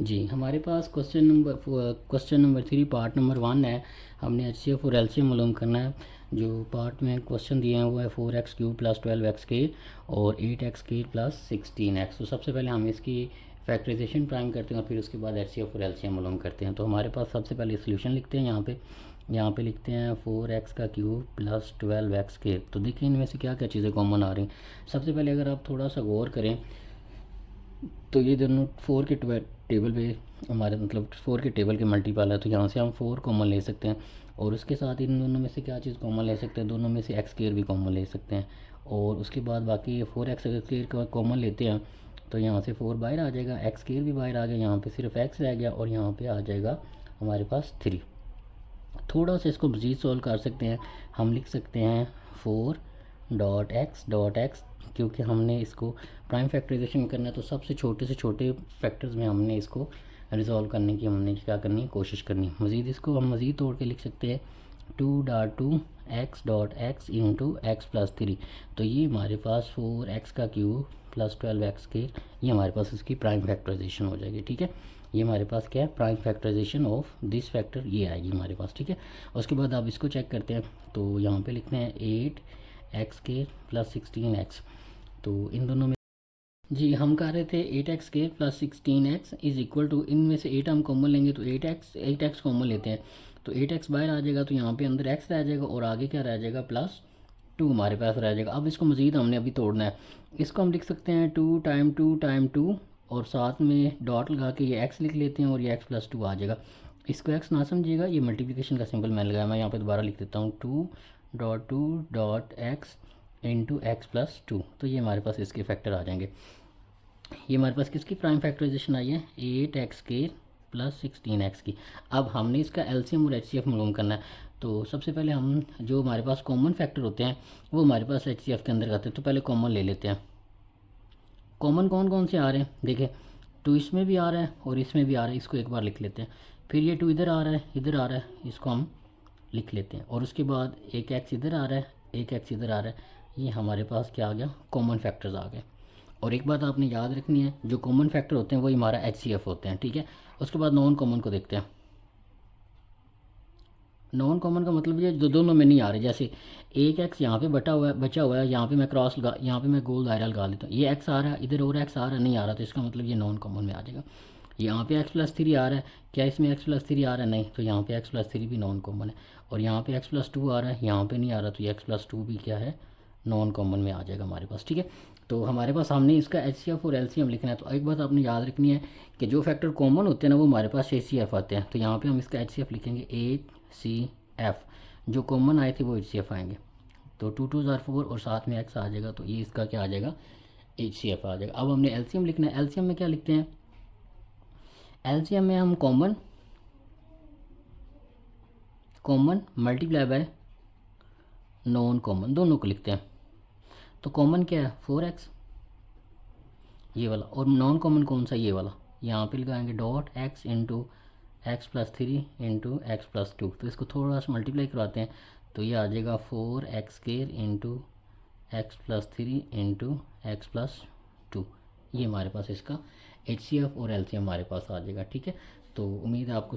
जी। हमारे पास क्वेश्चन नंबर 3 पार्ट नंबर 1 है। हमने HCF और LCM मालूम करना है। जो पार्ट में क्वेश्चन दिए हैं वो है 4x³ प्लस 12x² और 8x² प्लस 16x। तो सबसे पहले हम इसकी फैक्टराइजेशन प्राइम करते हैं और फिर उसके बाद HCF और LCM मालूम करते हैं। तो हमारे पास सबसे पहले सोल्यूशन लिखते हैं। यहाँ पे लिखते हैं 4x³ प्लस 12x²। तो देखिए इनमें से क्या क्या चीज़ें कॉमन आ रही हैं। सबसे पहले अगर आप थोड़ा सा गौर करें तो ये दोनों 4 के टेबल पे हमारे मतलब 4 के टेबल के मल्टीपल है, तो यहाँ से हम 4 कॉमन ले सकते हैं। और उसके साथ इन दोनों में से क्या चीज़ कॉमन ले सकते हैं, दोनों में से x² भी कॉमन ले सकते हैं। और उसके बाद बाकी 4x अगर कॉमन लेते हैं तो यहाँ से 4 बाहर आ जाएगा, x² भी बाहर आ गया, यहाँ पे सिर्फ x रह गया और यहाँ पे आ जाएगा हमारे पास 3। थोड़ा सा इसको मज़ीद सॉल्व कर सकते हैं। हम लिख सकते हैं 4.x, क्योंकि हमने इसको प्राइम फैक्टराइजेशन करना है तो सबसे छोटे से छोटे फैक्टर्स में हमने इसको रिजॉल्व करने की हमने क्या करनी है, कोशिश करनी है। मज़ीद इसको हम मज़ीद तोड़ के लिख सकते हैं 2.2x इंटू x प्लस 3। तो ये हमारे पास 4x³ प्लस 12x², ये हमारे पास इसकी प्राइम फैक्टराइजेशन हो जाएगी। ठीक है, ये हमारे पास क्या है, prime factorisation of this factor, ये आएगी हमारे पास। ठीक है, उसके बाद आप इसको चेक करते हैं तो यहाँ पे लिखते हैं 8x² प्लस 16x। तो इन दोनों में जी हम कह रहे थे 8x² plus 16x is equal to, इनमें से 8 हम कॉमन लेंगे तो 8x कॉमन लेते हैं तो 8x बाहर आ जाएगा, तो यहाँ पे अंदर x रह जाएगा और आगे क्या रह जाएगा, प्लस 2 हमारे पास रह जाएगा। अब इसको मज़ीद हमने अभी तोड़ना है। इसको हम लिख सकते हैं 2 टाइम 2 और साथ में डॉट लगा के ये x लिख लेते हैं और ये x प्लस 2 आ जाएगा। इसको x ना समझिएगा, ये मल्टीप्लिकेशन का सिंबल मैंने लगाया, मैं यहाँ पे दोबारा लिख देता हूँ 2.2.x इंटू x प्लस 2। तो ये हमारे पास इसके फैक्टर आ जाएंगे। ये हमारे पास किसकी प्राइम फैक्टराइजेशन आई है, 8x² प्लस 16x की। अब हमने इसका LCM और HCF मालूम करना है। तो सबसे पहले हम जो हमारे पास कॉमन फैक्टर होते हैं वो हमारे पास HCF के अंदर आते हैं, तो पहले कॉमन ले लेते हैं। कॉमन कौन कौन से आ रहे हैं, देखिए 2 इसमें भी आ रहा है और इसमें भी आ रहा है, इसको एक बार लिख लेते हैं। फिर ये 2 इधर आ रहा है, इधर आ रहा है, इसको हम लिख लेते हैं। और उसके बाद एक x इधर आ रहा है, एक x इधर आ रहा है, ये हमारे पास क्या आ गया, कॉमन फैक्टर्स आ गए। और एक बात आपने याद रखनी है, जो कॉमन फैक्टर होते हैं वही हमारा HCF होते हैं। ठीक है, उसके बाद नॉन कॉमन को देखते हैं। नॉन कॉमन का मतलब ये जो दोनों में नहीं आ रहे, जैसे एक x यहाँ पे बचा हुआ है, यहाँ पे मैं क्रॉस लगा, यहाँ पे मैं गोल दायरा लगा लेता हूँ, ये x आ रहा है, इधर और x आ रहा है, नहीं आ रहा, तो इसका मतलब ये नॉन कॉमन में आ जाएगा। यहाँ पे x प्लस 3 आ रहा है, क्या इसमें x प्लस 3 आ रहा है, नहीं, तो यहाँ पे x प्लस 3 भी नॉन कॉमन है। और यहाँ पे x प्लस 2 आ रहा है, यहाँ पे नहीं आ रहा, तो ये x प्लस 2 भी क्या है, नॉन कॉमन में आ जाएगा हमारे पास, ठीक है। तो हमारे पास हमने इसका HCF और LCM लिखना है। तो एक बात आपने याद रखनी है कि जो फैक्टर कॉमन होते हैं ना वो हमारे पास HCF आते हैं। तो यहाँ पे हम इसका HCF लिखेंगे HCF, जो कॉमन आए थे वो HCF आएंगे। तो 2 2 ज़ार 4 और साथ में x आ जाएगा, तो ये इसका क्या आ जाएगा, HCF आ जाएगा। अब हमने LCM लिखना है। LCM में क्या लिखते हैं, LCM में हम common multiply by non common दोनों को लिखते हैं। तो कॉमन क्या है 4x ये वाला, और नॉन कॉमन कौन सा, ये वाला। यहाँ पे लगाएंगे dot x into x plus 3 into x plus 2। तो इसको थोड़ा सा मल्टीप्लाई करवाते हैं, तो ये आ जाएगा 4x² into x plus 3 into x plus 2। ये हमारे पास इसका HCF और LCM हमारे पास आ जाएगा, ठीक है। तो उम्मीद है आपको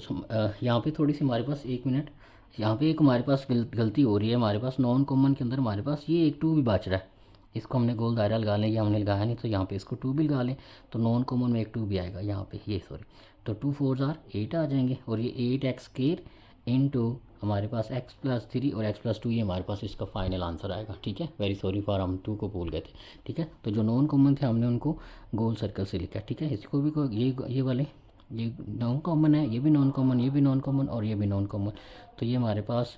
यहाँ पे थोड़ी सी हमारे पास 1 मिनट, यहाँ पे एक हमारे पास गलती हो रही है। हमारे पास नॉन कॉमन के अंदर हमारे पास ये एक 2 भी बच रहा है, इसको हमने गोल दायरा लगा लें, ये हमने लगाया नहीं, तो यहाँ पे इसको 2 भी लगा लें, तो नॉन कॉमन में एक 2 भी आएगा यहाँ पे, ये सॉरी। तो 2 4 ज़ार 8 आ जाएंगे, और ये 8x² इंटू हमारे पास x प्लस 3 और x प्लस 2, ये हमारे पास इसका फाइनल आंसर आएगा, ठीक है। वेरी सॉरी फॉर हम 2 को भूल गए थे, ठीक है। तो जो नॉन कॉमन थे हमने उनको गोल सर्कल से लिखा, ठीक है। इसको भी ये वाले ये नॉन कॉमन है, ये भी नॉन कॉमन, ये भी नॉन कॉमन और ये भी नॉन कॉमन। तो ये हमारे पास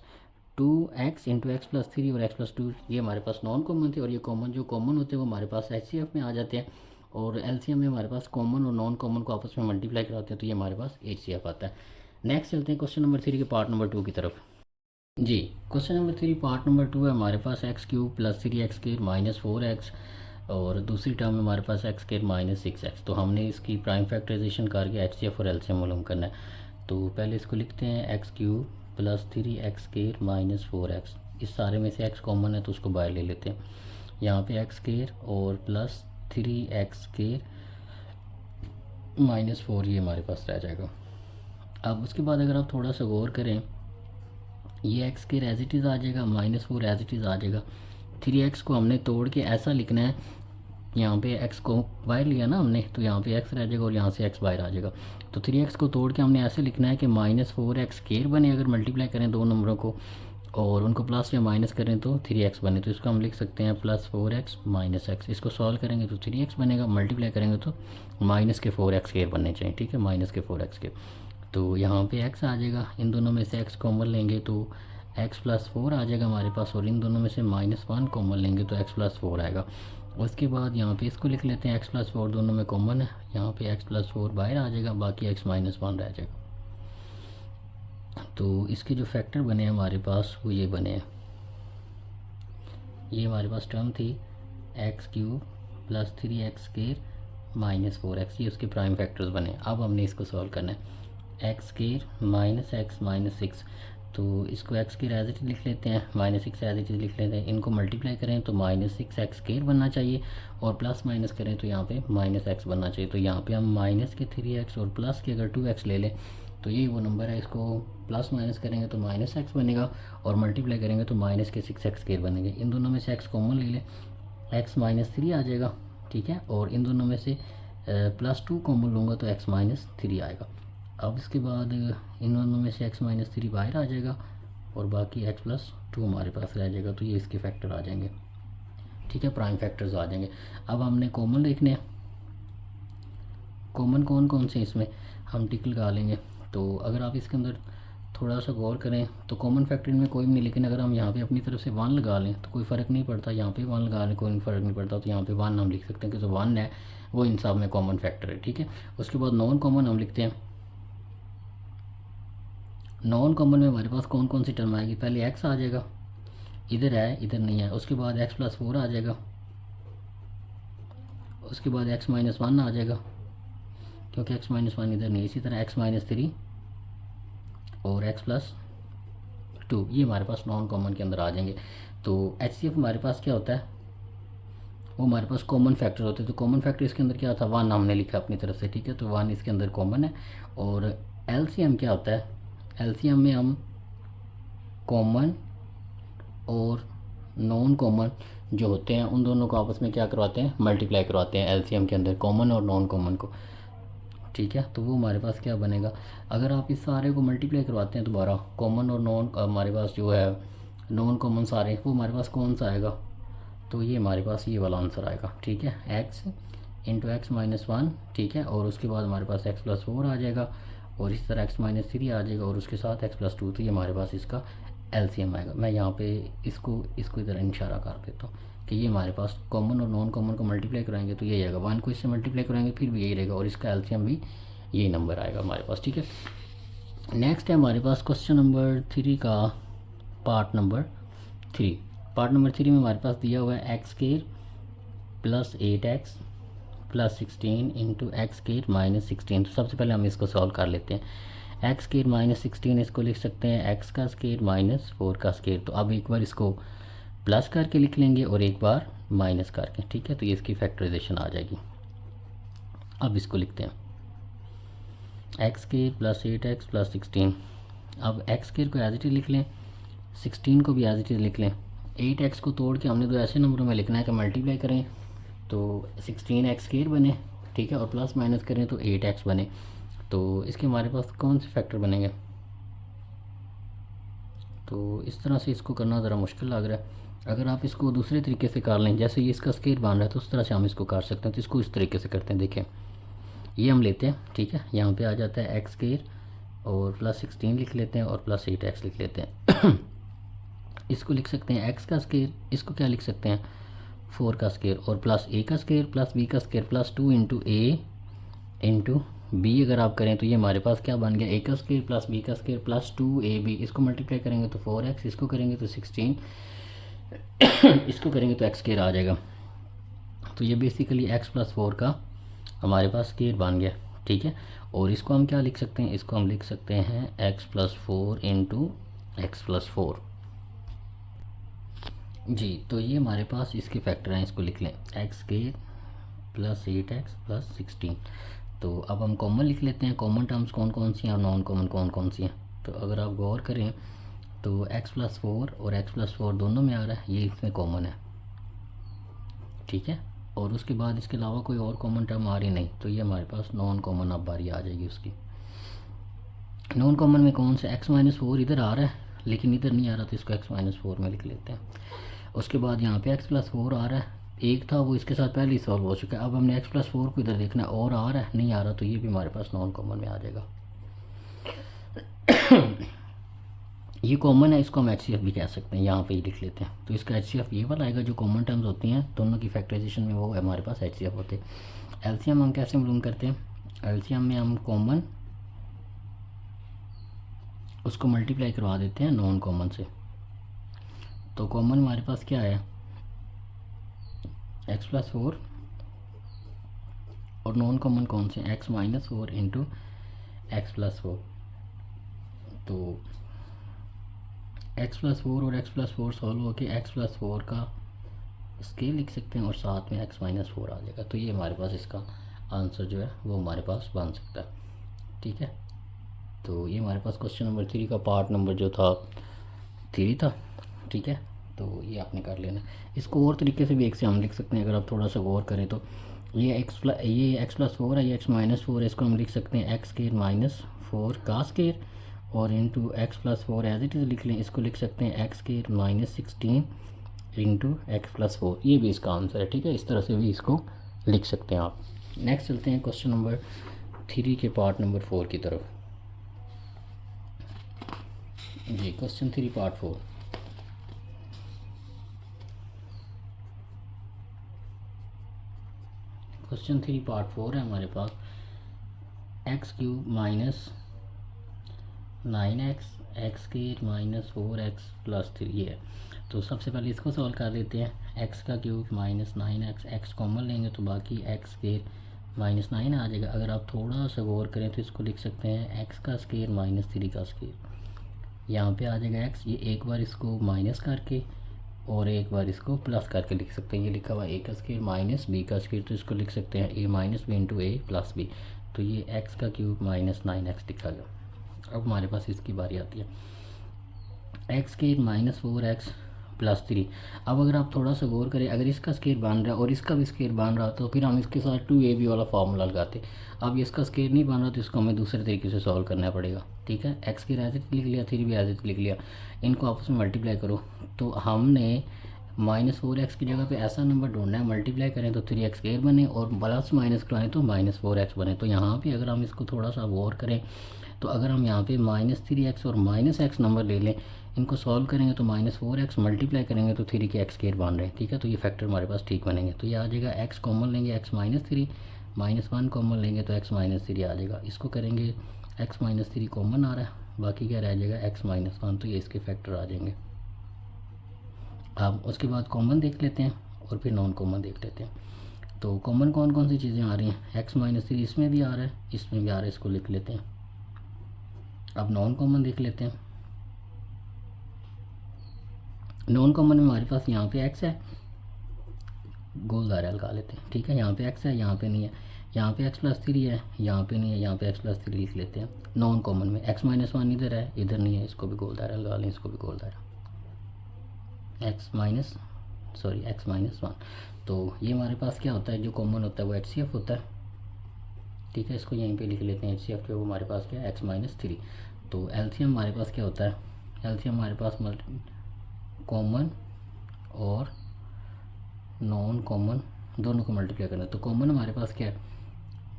2x इंटू एक्स प्लस 3 और x प्लस 2 ये हमारे पास नॉन कॉमन थे, और ये कॉमन जो कॉमन होते हैं वो हमारे पास HCF में आ जाते हैं, और LCM में हमारे पास कॉमन और नॉन कॉमन को आपस में मल्टीप्लाई कराते हैं, तो ये हमारे पास HCF आता है। नेक्स्ट चलते हैं क्वेश्चन नंबर 3 के पार्ट नंबर 2 की तरफ। जी, क्वेश्चन नंबर 3 पार्ट नंबर 2 है हमारे पास x³ plus 3x² minus 4x, और दूसरी टर्म में हमारे पास x² माइनस 6x। तो हमने इसकी प्राइम फैक्टराइजेशन करके HCF और LCM मालूम करना है। तो पहले इसको लिखते हैं x³ plus 3x² minus 4x। इस सारे में से x कॉमन है तो उसको बाहर ले लेते हैं। यहाँ पे x² और प्लस 3x² माइनस 4 ये हमारे पास रह जाएगा। अब उसके बाद अगर आप थोड़ा सा गौर करें, ये x² एज इट इज़ आ जाएगा, माइनस 4 एज इट इज़ आ जाएगा। 3x को हमने तोड़ के ऐसा लिखना है, यहाँ पे x को बाहर लिया ना हमने, तो यहाँ पे x रह जाएगा और यहाँ से x बाहर आ जाएगा। तो 3x को तोड़ के हमने ऐसे लिखना है कि माइनस 4x² बने, अगर मल्टीप्लाई करें दो नंबरों को और उनको प्लस या माइनस करें तो 3x बने। तो इसको हम लिख सकते हैं प्लस 4x माइनस x। इसको सॉल्व करेंगे तो 3x बनेगा, मल्टीप्लाई करेंगे तो माइनस के 4x² बनने चाहिए, ठीक है, माइनस के 4x²। तो यहाँ पे x आ जाएगा, इन दोनों में से x कॉमन लेंगे तो x प्लस 4 आ जाएगा हमारे पास, और इन दोनों में से -1 कॉमन लेंगे तो x प्लस 4 आएगा। उसके बाद यहाँ पे इसको लिख लेते हैं x प्लस 4 दोनों में कॉमन है, यहाँ पे x प्लस 4 बाहर आ जाएगा, बाकी x माइनस 1 रह जाएगा। तो इसके जो फैक्टर बने हैं हमारे पास वो ये बने हैं, ये हमारे पास टर्म थी x³ plus 3x² minus 4x, ये उसके प्राइम फैक्टर्स बने। अब हमने इसको सॉल्व करना है, x² माइनस x माइनस 6। तो इसको x² एज इट इज लिख लेते हैं, माइनस 6 एज इट इज लिख लेते हैं। इनको मल्टीप्लाई करें तो माइनस 6x² बनना चाहिए, और प्लस माइनस करें तो यहाँ पे माइनस x बनना चाहिए। तो यहाँ पे हम माइनस के 3x और प्लस के अगर 2x ले लें तो ये वो नंबर है, इसको प्लस माइनस करेंगे तो माइनस x बनेगा, और मल्टीप्लाई करेंगे तो माइनस के 6x² बनेंगे। इन दोनों में से x कॉमन ले लें, x माइनस 3 आ जाएगा, ठीक है, और इन दोनों में से प्लस 2 कॉमन लूँगा तो x माइनस 3 आएगा। अब इसके बाद इन दोनों में से x माइनस 3 बाहर आ जाएगा, और बाकी x प्लस 2 हमारे पास रह जाएगा। तो ये इसके फैक्टर आ जाएंगे, ठीक है, प्राइम फैक्टर्स आ जाएंगे। अब हमने कॉमन देखने हैं, कॉमन कौन कौन से इसमें हम टिक लगा लेंगे। तो अगर आप इसके अंदर थोड़ा सा गौर करें तो कॉमन फैक्टर में कोई भी नहीं, लेकिन अगर हम यहाँ पे अपनी तरफ से 1 लगा लें तो कोई फ़र्क नहीं पड़ता, यहाँ पे 1 लगा लें कोई फ़र्क नहीं पड़ता। तो यहाँ पे 1 हम लिख सकते हैं कि जो 1 है वो इन सब में कॉमन फैक्टर है, ठीक है। उसके बाद नॉन कॉमन हम लिखते हैं, नॉन कॉमन में हमारे पास कौन कौन सी टर्म आएगी, पहले x आ जाएगा, इधर है इधर नहीं है, उसके बाद x प्लस 4 आ जाएगा, उसके बाद x माइनस 1 आ जाएगा क्योंकि x माइनस 1 इधर नहीं, इसी तरह x माइनस 3 और x प्लस 2 ये हमारे पास नॉन कॉमन के अंदर आ जाएंगे। तो HCF हमारे पास क्या होता है, वो हमारे पास कॉमन फैक्टर होते हैं। तो कॉमन फैक्टर इसके अंदर क्या था, 1 हमने लिखा अपनी तरफ से, ठीक है, तो 1 इसके अंदर कॉमन है। और LCM क्या होता है, LCM में हम कॉमन और नॉन कॉमन जो होते हैं उन दोनों को आपस में क्या करवाते हैं, मल्टीप्लाई करवाते हैं LCM के अंदर, कॉमन और नॉन कॉमन को, ठीक है। तो वो हमारे पास क्या बनेगा, अगर आप इस सारे को मल्टीप्लाई करवाते हैं दोबारा, कॉमन और नॉन, हमारे पास जो है नॉन कॉमन सारे, वो हमारे पास कौन सा आएगा, तो ये हमारे पास ये वाला आंसर आएगा, ठीक है, x into x minus one, ठीक है, और उसके बाद हमारे पास x प्लस फोर आ जाएगा और इस तरह x माइनस थ्री आ जाएगा और उसके साथ x प्लस टू, तो ये हमारे पास इसका एलसीएम आएगा। मैं यहाँ पे इसको इधर इशारा कर देता हूँ कि ये हमारे पास कॉमन और नॉन कॉमन को मल्टीप्लाई कराएंगे तो ये आएगा, वन को इससे मल्टीप्लाई कराएंगे फिर भी यही रहेगा और इसका एलसीएम भी यही नंबर आएगा हमारे पास, ठीक है। नेक्स्ट है हमारे पास क्वेश्चन नंबर 3 का पार्ट नंबर 3। पार्ट नंबर 3 में हमारे पास दिया हुआ है x square plus 8x plus 16 into x square minus 16। तो सबसे पहले हम इसको सॉल्व कर लेते हैं। एक्स स्क्वायर माइनस 16 इसको लिख सकते हैं एक्स का स्क्वायर माइनस 4 का स्क्वायर। तो अब एक बार इसको प्लस करके लिख लेंगे और एक बार माइनस करके, ठीक है, तो ये इसकी फैक्टराइजेशन आ जाएगी। अब इसको लिखते हैं x square plus 8x plus 16। अब एक्स स्क्वायर को एज इट इज लिख लें, 16 को भी एज इट इज लिख लें। 8x को तोड़ के हमने तो ऐसे नंबरों में लिखना है कि मल्टीप्लाई करें तो 16x स्क्वायर बने, ठीक है, और प्लस माइनस करें तो 8x बने। तो इसके हमारे पास कौन से फैक्टर बनेंगे? तो इस तरह से इसको करना ज़रा मुश्किल लग रहा है। अगर आप इसको दूसरे तरीके से कर लें, जैसे ये इसका स्क्वायर बन रहा है तो उस तरह से हम इसको कर सकते हैं। तो इसको इस तरीके से करते हैं, देखें ये हम लेते हैं, ठीक है, यहाँ पे आ जाता है एक्स स्क्वायर और प्लस 16 लिख लेते हैं और प्लस 8x लिख लेते हैं। इसको लिख सकते हैं एक्स का स्क्वायर, इसको क्या लिख सकते हैं 4 का स्क्वायर और प्लस a का स्क्वायर प्लस b का स्क्वायर प्लस 2 इंटू ए इंटू बी। अगर आप करें तो ये हमारे पास क्या बन गया, a का स्क्वायर प्लस b का स्क्वायर प्लस 2ab। इसको मल्टीप्लाई करेंगे तो 4x, इसको करेंगे तो 16, इसको करेंगे तो x स्क्वायर आ जाएगा। तो ये बेसिकली x प्लस 4 का हमारे पास स्क्वायर बन गया, ठीक है। और इसको हम क्या लिख सकते हैं, इसको हम लिख सकते हैं x plus 4 into x plus 4 जी। तो ये हमारे पास इसके फैक्टर हैं, इसको लिख लें x square plus 8x plus 16। तो अब हम कॉमन लिख लेते हैं, कॉमन टर्म्स कौन कौन सी हैं और नॉन कॉमन कौन कौन सी हैं। तो अगर आप गौर करें तो x प्लस 4 और x प्लस 4 दोनों में आ रहा है, ये इसमें कॉमन है, ठीक है। और उसके बाद इसके अलावा कोई और कॉमन टर्म आ रही नहीं, तो ये हमारे पास नॉन कॉमन अब बारी आ जाएगी उसकी। नॉन कॉमन में कौन सा, x माइनस 4 इधर आ रहा है लेकिन इधर नहीं आ रहा, तो इसको x माइनस 4 में लिख लेते हैं। उसके बाद यहाँ पे x प्लस 4 आ रहा है, एक था वो इसके साथ पहले ही सॉल्व हो चुका है। अब हमने x प्लस 4 को इधर देखना है और आ रहा है, नहीं आ रहा, तो ये भी हमारे पास नॉन कॉमन में आ जाएगा। ये कॉमन है, इसको हम HCF भी कह सकते हैं, यहाँ पे ही लिख लेते हैं। तो इसका HCF ये वाला आएगा, जो कॉमन टर्म्स होती हैं दोनों की फैक्टराइजेशन में वो हमारे पास HCF होते हैं। एलसीएम हम कैसे मालूम करते हैं, एलसीएम में हम कॉमन उसको मल्टीप्लाई करवा देते हैं नॉन कॉमन से। तो कॉमन हमारे पास क्या है x प्लस 4 और नॉन कॉमन कौन से x minus 4 into x plus 4। तो x प्लस 4 और x प्लस 4 सॉल्व होकर x प्लस 4 का स्केल लिख सकते हैं और साथ में x माइनस 4 आ जाएगा। तो ये हमारे पास इसका आंसर जो है वो हमारे पास बन सकता है, ठीक है। तो ये हमारे पास क्वेश्चन नंबर 3 का पार्ट नंबर जो था 3 था, ठीक है। तो ये आपने कर लेना। इसको और तरीके से भी एक से हम लिख सकते हैं, अगर आप थोड़ा सा गौर करें तो ये एक्स प्लस 4 है, ये x माइनस 4 है, इसको हम लिख सकते हैं एक्स स्क्वायर माइनस 4 का स्क्वायर और into x plus 4 as it is लिख लें। इसको लिख सकते हैं x square minus 16 into x plus 4। ये भी इसका आंसर है, ठीक है। इस तरह से भी इसको लिख सकते हैं आप। नेक्स्ट चलते हैं क्वेश्चन नंबर 3 के पार्ट नंबर 4 की तरफ जी। Question 3 part 4। क्वेश्चन 3 पार्ट 4 है हमारे पास, x cube minus 9x x square minus 4x plus 3 ये है। तो सबसे पहले इसको सॉल्व कर लेते हैं। x का cube minus 9x, x common लेंगे तो बाकी एक्स स्क्वायर माइनस 9 आ जाएगा। अगर आप थोड़ा सा गौर करें तो इसको लिख सकते हैं x का स्क्वायर माइनस 3 का स्क्वायर। यहाँ पे आ जाएगा x, ये एक बार इसको माइनस करके और एक बार इसको प्लस करके लिख सकते हैं। ये लिखा हुआ a का स्क्वायर माइनस b का स्क्वायर, तो इसको लिख सकते हैं a minus b into a plus b. तो ये x का क्यूब माइनस 9x लिखा गया। अब हमारे पास इसकी बारी आती है x square minus 4x plus 3। अब अगर आप थोड़ा सा गौर करें, अगर इसका स्क्वायर बन रहा है और इसका भी स्क्वायर बन रहा तो फिर हम इसके साथ 2ab वाला फार्मूला लगाते। अब इसका स्क्वायर नहीं बन रहा तो इसको हमें दूसरे तरीके से सॉल्व करना पड़ेगा, ठीक है। एक्स स्क्वायर एज इट लिख लिया, 3 भी एज इट लिख लिया, इनको आपस में मल्टीप्लाई करो। तो हमने -4x की जगह पे ऐसा नंबर ढूंढना है, मल्टीप्लाई करें तो 3x स्क्वायर बने और प्लस माइनस कराएं तो -4x बने। तो यहाँ पे अगर हम इसको थोड़ा सा गौर करें तो अगर हम यहाँ पे -3x और -x नंबर ले लें, इनको सॉल्व करेंगे तो -4x मल्टीप्लाई करेंगे तो 3 के एक्स स्क्वायर बन रहे हैं, ठीक है। तो ये फैक्टर हमारे पास ठीक बनेंगे। तो ये आ जाएगा x कॉमन लेंगे x -3, -1 कॉमन लेंगे तो x -3 आ जाएगा। इसको करेंगे x -3 कॉमन आ रहा है, बाकी क्या रह जाएगा x -1, तो ये इसके फैक्टर आ जाएंगे। अब उसके बाद कॉमन देख लेते हैं और फिर नॉन कॉमन देख लेते हैं। तो कॉमन कौन कौन सी चीज़ें आ रही हैं, x -3 इसमें भी आ रहा है, इसमें भी आ रहा है, इसको लिख लेते हैं। अब नॉन कॉमन देख लेते हैं। नॉन कॉमन में हमारे पास यहाँ पे x है, गोल दायरा लगा लेते हैं, ठीक है। यहाँ पे x है, यहाँ पे नहीं है, यहाँ पे x+3 है, यहाँ पे नहीं है, यहाँ पे x+3 लिख लेते हैं। नॉन कॉमन में x -1 इधर है, इधर नहीं है, इसको भी गोल दायरा लगा लें, इसको भी गोल दायरा, x -1। तो ये हमारे पास क्या होता है, जो कॉमन होता है वो HCF होता है, ठीक है। इसको यहीं पे लिख लेते हैं, HCF जो हमारे पास क्या है x -3। तो एलसीएम हमारे पास क्या होता है, एलसीएम हमारे पास कॉमन और नॉन कॉमन दोनों को मल्टीप्लाई करना है। तो कॉमन हमारे पास क्या है,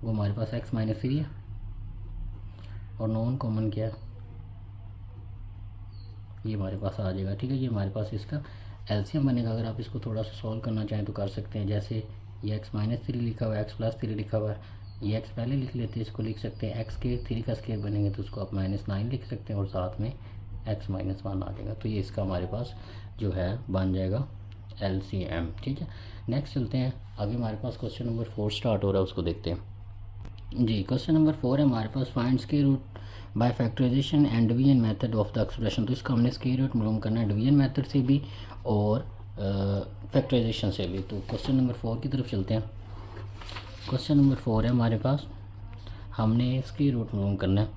वो हमारे पास x -3 है, और नॉन कॉमन क्या है, ये हमारे पास आ जाएगा, ठीक है। ये हमारे पास इसका एलसीएम बनेगा। अगर आप इसको थोड़ा सा सॉल्व करना चाहें तो कर सकते हैं। जैसे ये x -3 लिखा हुआ है, x+3 लिखा हुआ है, ये x पहले लिख लेते हैं, इसको लिख सकते हैं x के 3 का स्क्वायर बनेंगे तो उसको आप -9 लिख सकते हैं और साथ में x -1 आ जाएगा। तो ये इसका हमारे पास जो है बन जाएगा LCM, ठीक है। नेक्स्ट चलते हैं आगे, हमारे पास क्वेश्चन नंबर 4 स्टार्ट हो रहा है, उसको देखते हैं जी। क्वेश्चन नंबर 4 है हमारे पास, find square root by factorisation and division method of the expression. तो इसका हमने स्क्वायर रूट मालूम करना है डिवीजन मेथड से भी और फैक्टराइजेशन से भी। तो क्वेश्चन नंबर 4 की तरफ चलते हैं। क्वेश्चन नंबर 4 है हमारे पास, हमने स्क्वायर रूट मालूम करना है,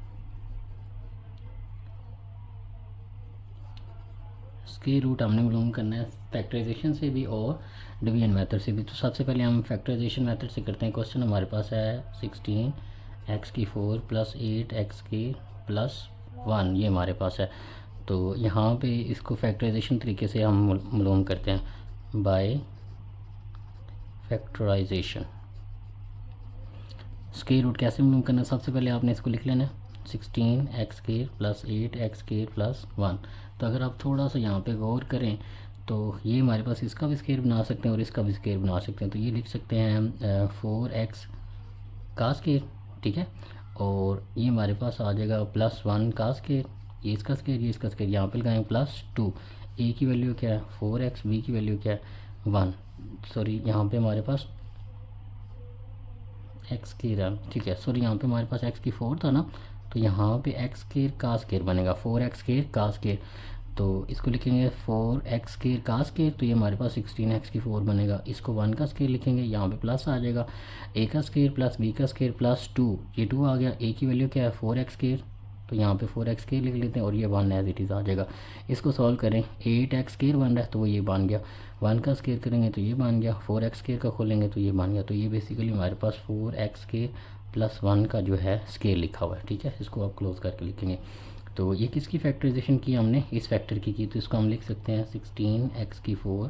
स्क्वायर रूट हमने मालूम करना है फैक्टराइजेशन से भी और डिवीजन मेथड से भी। तो सबसे पहले हम फैक्टराइजेशन मेथड से करते हैं। क्वेश्चन हमारे पास है 16x4 + 8x+1, ये हमारे पास है। तो यहाँ पे इसको फैक्टराइजेशन तरीके से हम मालूम करते हैं बाय फैक्टराइजेशन। स्क्वायर रूट कैसे मालूम करना है, सबसे पहले आपने इसको लिख लेना है 16x² + 8x² + 1। तो अगर आप थोड़ा सा यहाँ पे गौर करें तो ये हमारे पास इसका भी स्क्वायर बना सकते हैं और इसका भी स्क्वायर बना सकते हैं। तो ये लिख सकते हैं 4x का स्क्वायर, ठीक है, और ये हमारे पास आ जाएगा +1 का स्क्वायर, ये इसका स्क्वायर, ये इसका स्क्वायर, यहाँ पे लगाएंगे +2। a की वैल्यू क्या है 4x, b की वैल्यू क्या है 1, सॉरी यहाँ पे हमारे पास x की रैम, ठीक है, सॉरी यहाँ पे हमारे पास x की 4 था ना, तो यहाँ पे x² का स्क्वायर बनेगा 4x² का स्क्वायर। तो इसको लिखेंगे 4x² का स्क्वायर, तो ये हमारे पास 16x की 4 बनेगा। इसको 1 का स्क्वायर लिखेंगे, यहाँ पे प्लस आ जाएगा, a का स्क्वायर + b का स्क्वायर +2, ये 2 आ गया। a की वैल्यू क्या है 4x², तो यहाँ पे 4x² लिख लेते हैं और ये 1 एज इट इज़ आ जाएगा। इसको सॉल्व करें, 8x² बन रहा है तो वो ये बन गया, 1 का स्क्वायर करेंगे तो ये बन गया, 4x² का खोलेंगे तो ये बन गया। तो ये बेसिकली हमारे पास 4x² + 1 का जो है स्क्वायर लिखा हुआ है, ठीक है। इसको आप क्लोज करके लिखेंगे। तो ये किसकी फैक्टराइजेशन की हमने, इस फैक्टर की। तो इसको हम लिख सकते हैं 16x4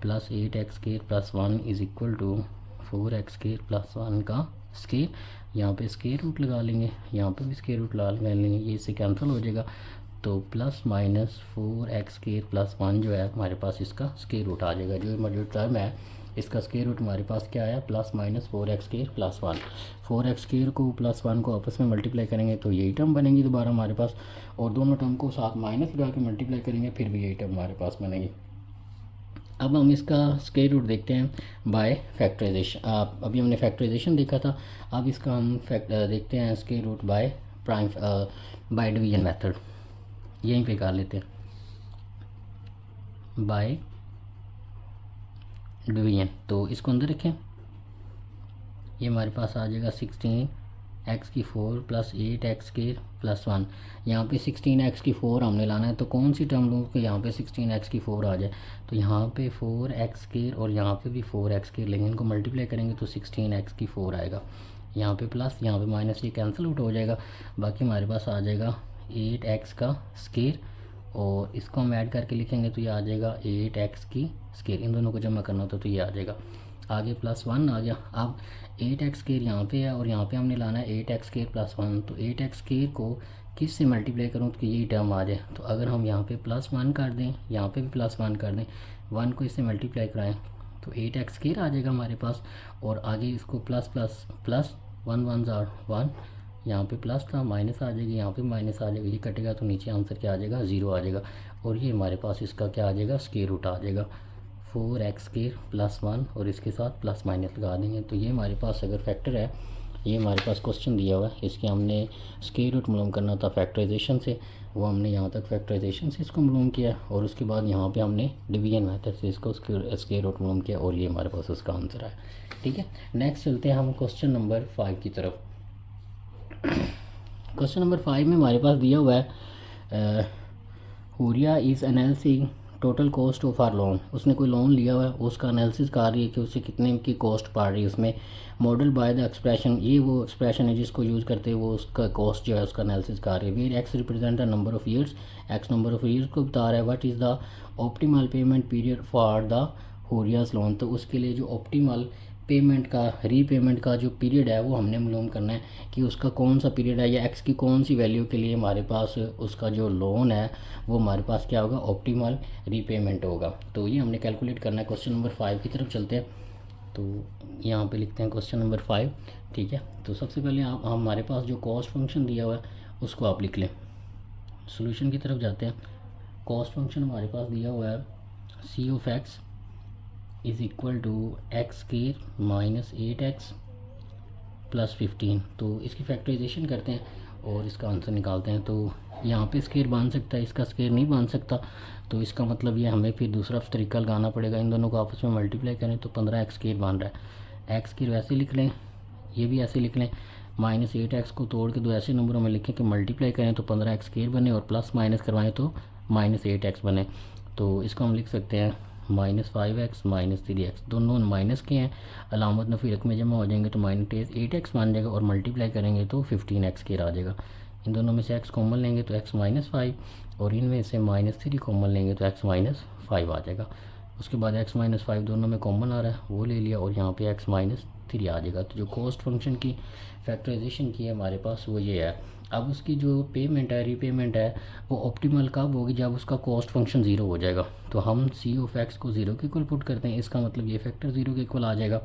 + 8x² + 1 = 4x² + 1 का स्क्वायर। यहाँ पे स्क्वायर रूट लगा लेंगे, यहाँ पे भी स्क्वायर रूट लगा लेंगे, ये इससे कैंसिल हो जाएगा। तो +-4x² + 1 जो है हमारे पास इसका स्क्वायर रूट आ जाएगा। जो टर्म है इसका स्क्वायर रूट हमारे पास क्या आया, +-4x² + 1। 4x² को +1 को आपस में मल्टीप्लाई करेंगे तो यही टर्म बनेगी दोबारा हमारे पास, और दोनों टर्म को साथ माइनस लगा के मल्टीप्लाई करेंगे फिर भी यही टर्म हमारे पास बनेगी। अब हम इसका स्क्वायर रूट देखते हैं बाय फैक्टराइजेशन। अभी हमने फैक्टराइजेशन देखा था, अब इसका हम देखते हैं square root by division method. यहीं पे कर लेते हैं बाय डिवीजन। तो इसको अंदर रखें, ये हमारे पास आ जाएगा 16x4 + 8x² + 1। यहाँ पे 16x4 हमने लाना है, तो कौन सी टर्म लूँ कि यहाँ पे 16x4 आ जाए। तो यहाँ पे 4x² और यहाँ पे भी 4x² लेंगे, इनको मल्टीप्लाई करेंगे तो 16x4 आएगा। यहाँ पे प्लस, यहाँ पे माइनस, ये कैंसिल आउट हो जाएगा। बाकी हमारे पास आ जाएगा 8x का स्क्वायर और इसको हम ऐड करके लिखेंगे तो ये आ जाएगा 8x की स्केयर। इन दोनों को जमा करना होता तो ये आ जाएगा। आगे +1 आ गया। अब 8x स्केयर यहाँ पे है और यहाँ पे हमने लाना है 8x स्केयर +1। तो 8x स्केयर को किस से मल्टीप्लाई करूँ तो यही टर्म आ जाए। तो अगर हम यहाँ पे +1 कर दें, यहाँ पे भी +1 कर दें, 1 को इससे मल्टीप्लाई कराएं तो 8x स्केयर आ जाएगा हमारे पास। और आगे इसको प्लस प्लस प्लस 1 1 ज़ार 1, यहाँ पे प्लस था, माइनस आ जाएगी, यहाँ पे माइनस आ जाएगा, ये कटेगा तो नीचे आंसर क्या आ जाएगा 0 आ जाएगा। और ये हमारे पास इसका क्या आ जाएगा स्केयर रूट आ जाएगा 4x स्केयर +1 और इसके साथ प्लस माइनस लगा देंगे। तो ये हमारे पास अगर फैक्टर है, ये हमारे पास क्वेश्चन दिया हुआ है, इसके हमने स्केयर रूट मालूम करना था फैक्टराइजेशन से, वो हमने यहाँ तक फैक्टराइजेशन से इसको मालूम किया और उसके बाद यहाँ पे हमने डिवीजन मेथड से इसको स्केयर रूट मालूम किया और ये हमारे पास उसका आंसर है। ठीक है, नेक्स्ट चलते हैं हम क्वेश्चन नंबर 5 की तरफ। क्वेश्चन नंबर 5 में हमारे पास दिया हुआ है Huriya is analysing total cost of her loan. उसने कोई लोन लिया हुआ है, उसका एनालिसिस कर रही है कि उससे कितने की कॉस्ट पड़ रही है उसमें। मॉडल बाय द एक्सप्रेशन, ये वो एक्सप्रेशन है जिसको यूज़ करते हैं वो उसका कॉस्ट जो है उसका एनालिसिस कर रही है। Where x represent the number of years, x number of years को बता रहा है। What is the optimal payment period for the Huriya's loan. तो उसके लिए जो ऑप्टिमल पेमेंट का रीपेमेंट का जो पीरियड है वो हमने मालूम करना है कि उसका कौन सा पीरियड है या एक्स की कौन सी वैल्यू के लिए हमारे पास उसका जो लोन है वो हमारे पास क्या होगा ऑप्टिमल रीपेमेंट होगा। तो ये हमने कैलकुलेट करना है। क्वेश्चन नंबर 5 की तरफ चलते हैं। तो यहाँ पे लिखते हैं क्वेश्चन नंबर 5। ठीक है, तो सबसे पहले आप हमारे पास जो कॉस्ट फंक्शन दिया हुआ है उसको आप लिख लें। सोल्यूशन की तरफ जाते हैं। कॉस्ट फंक्शन हमारे पास दिया हुआ है C of x is equal to x square -8x + 15। तो इसकी फैक्टराइजेशन करते हैं और इसका आंसर निकालते हैं। तो यहाँ पे स्केयर बांध सकता है, इसका स्केयर नहीं बांध सकता। तो इसका मतलब ये हमें फिर दूसरा तरीका लगाना पड़ेगा, इन दोनों को आपस में मल्टीप्लाई करें तो 15x स्केयर बांध रहा है। एक्स स्केयर वैसे लिख लें, ये भी ऐसे लिख लें। -8x को तोड़ के दो ऐसे नंबरों में लिखें कि मल्टीप्लाई करें तो 15x स्केयर बने और प्लस माइनस करवाएं तो -8x बने। तो इसको हम लिख सकते हैं -5x -3x, दोनों माइनस के हैं, अलामत नफ़ी रकम में जमा हो जाएंगे तो -8x बन जाएगा और मल्टीप्लाई करेंगे तो 15x के आ जाएगा। इन दोनों में से x कॉमन लेंगे तो x -5 और इनमें से -3 कॉमन लेंगे तो x -5 आ जाएगा। उसके बाद x -5 दोनों में कॉमन आ रहा है वो ले लिया और यहाँ पे x -3 आ जाएगा। तो जो कॉस्ट फंक्शन की फैक्टराइजेशन की है हमारे पास वो ये है। अब उसकी जो पेमेंट है रीपेमेंट है वो ऑप्टिमल कब होगी, जब उसका कॉस्ट फंक्शन 0 हो जाएगा। तो हम सी ऑफ एक्स को 0 के इक्वल पुट करते हैं, इसका मतलब ये फैक्टर 0 के इक्वल आ जाएगा।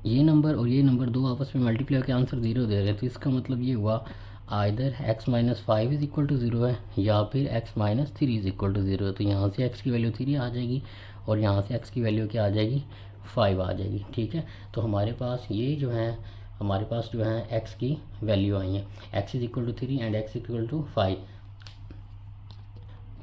ये नंबर और ये नंबर दो आपस में मल्टीप्लाई के आंसर 0 दे रहे हैं। तो इसका मतलब ये हुआ either x -5 is equal to 0 है या फिर x -3 इज़ इक्वल टू 0 है। तो यहाँ से x की वैल्यू 3 आ जाएगी और यहाँ से x की वैल्यू क्या आ जाएगी 5 आ जाएगी। ठीक है, तो हमारे पास ये जो है हमारे पास जो है x की वैल्यू आई है, x is equal to 3 and x equal to 5।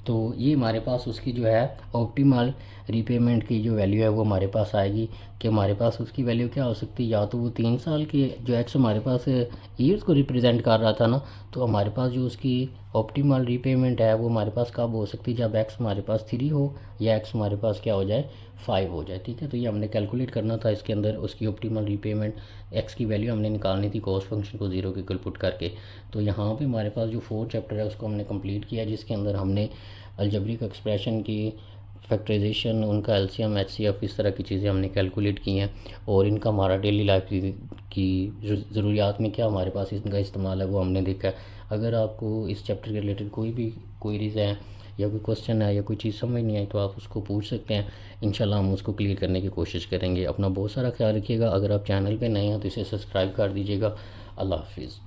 तो ये हमारे पास उसकी जो है ऑप्टिमल रीपेमेंट की जो वैल्यू है वो हमारे पास आएगी कि हमारे पास उसकी वैल्यू क्या हो सकती है, या तो वो 3 साल के जो एक्स हमारे पास ईयर्स को रिप्रेजेंट कर रहा था ना, तो हमारे पास जो उसकी ऑप्टिमल रीपेमेंट है वो हमारे पास कब हो सकती है, जब एक्स हमारे पास 3 हो या एक्स हमारे पास क्या हो जाए 5 हो जाए। ठीक है, तो ये हमने कैलकुलेट करना था इसके अंदर उसकी ऑप्टिमल रीपेमेंट, एक्स की वैल्यू हमने निकालनी थी कॉस्ट फंक्शन को 0 के इक्वल पुट करके। तो यहाँ पे हमारे पास जो 4 चैप्टर है उसको हमने कंप्लीट किया, जिसके अंदर हमने अलजेब्रिक एक्सप्रेशन की फैक्टराइजेशन, उनका एलसीएम एचसीएफ इस तरह की चीज़ें हमने कैलकुलेट की हैं और इनका हमारा डेली लाइफ की ज़रूरियात में क्या हमारे पास इनका इस्तेमाल है वो हमने देखा है। अगर आपको इस चैप्टर के रिलेटेड कोई भी क्वेरीज़ हैं या कोई क्वेश्चन है या कोई चीज़ समझ नहीं आई तो आप उसको पूछ सकते हैं, इंशाल्लाह हम उसको क्लियर करने की कोशिश करेंगे। अपना बहुत सारा ख्याल रखिएगा। अगर आप चैनल पे नए हैं तो इसे सब्सक्राइब कर दीजिएगा। अल्लाह हाफिज़।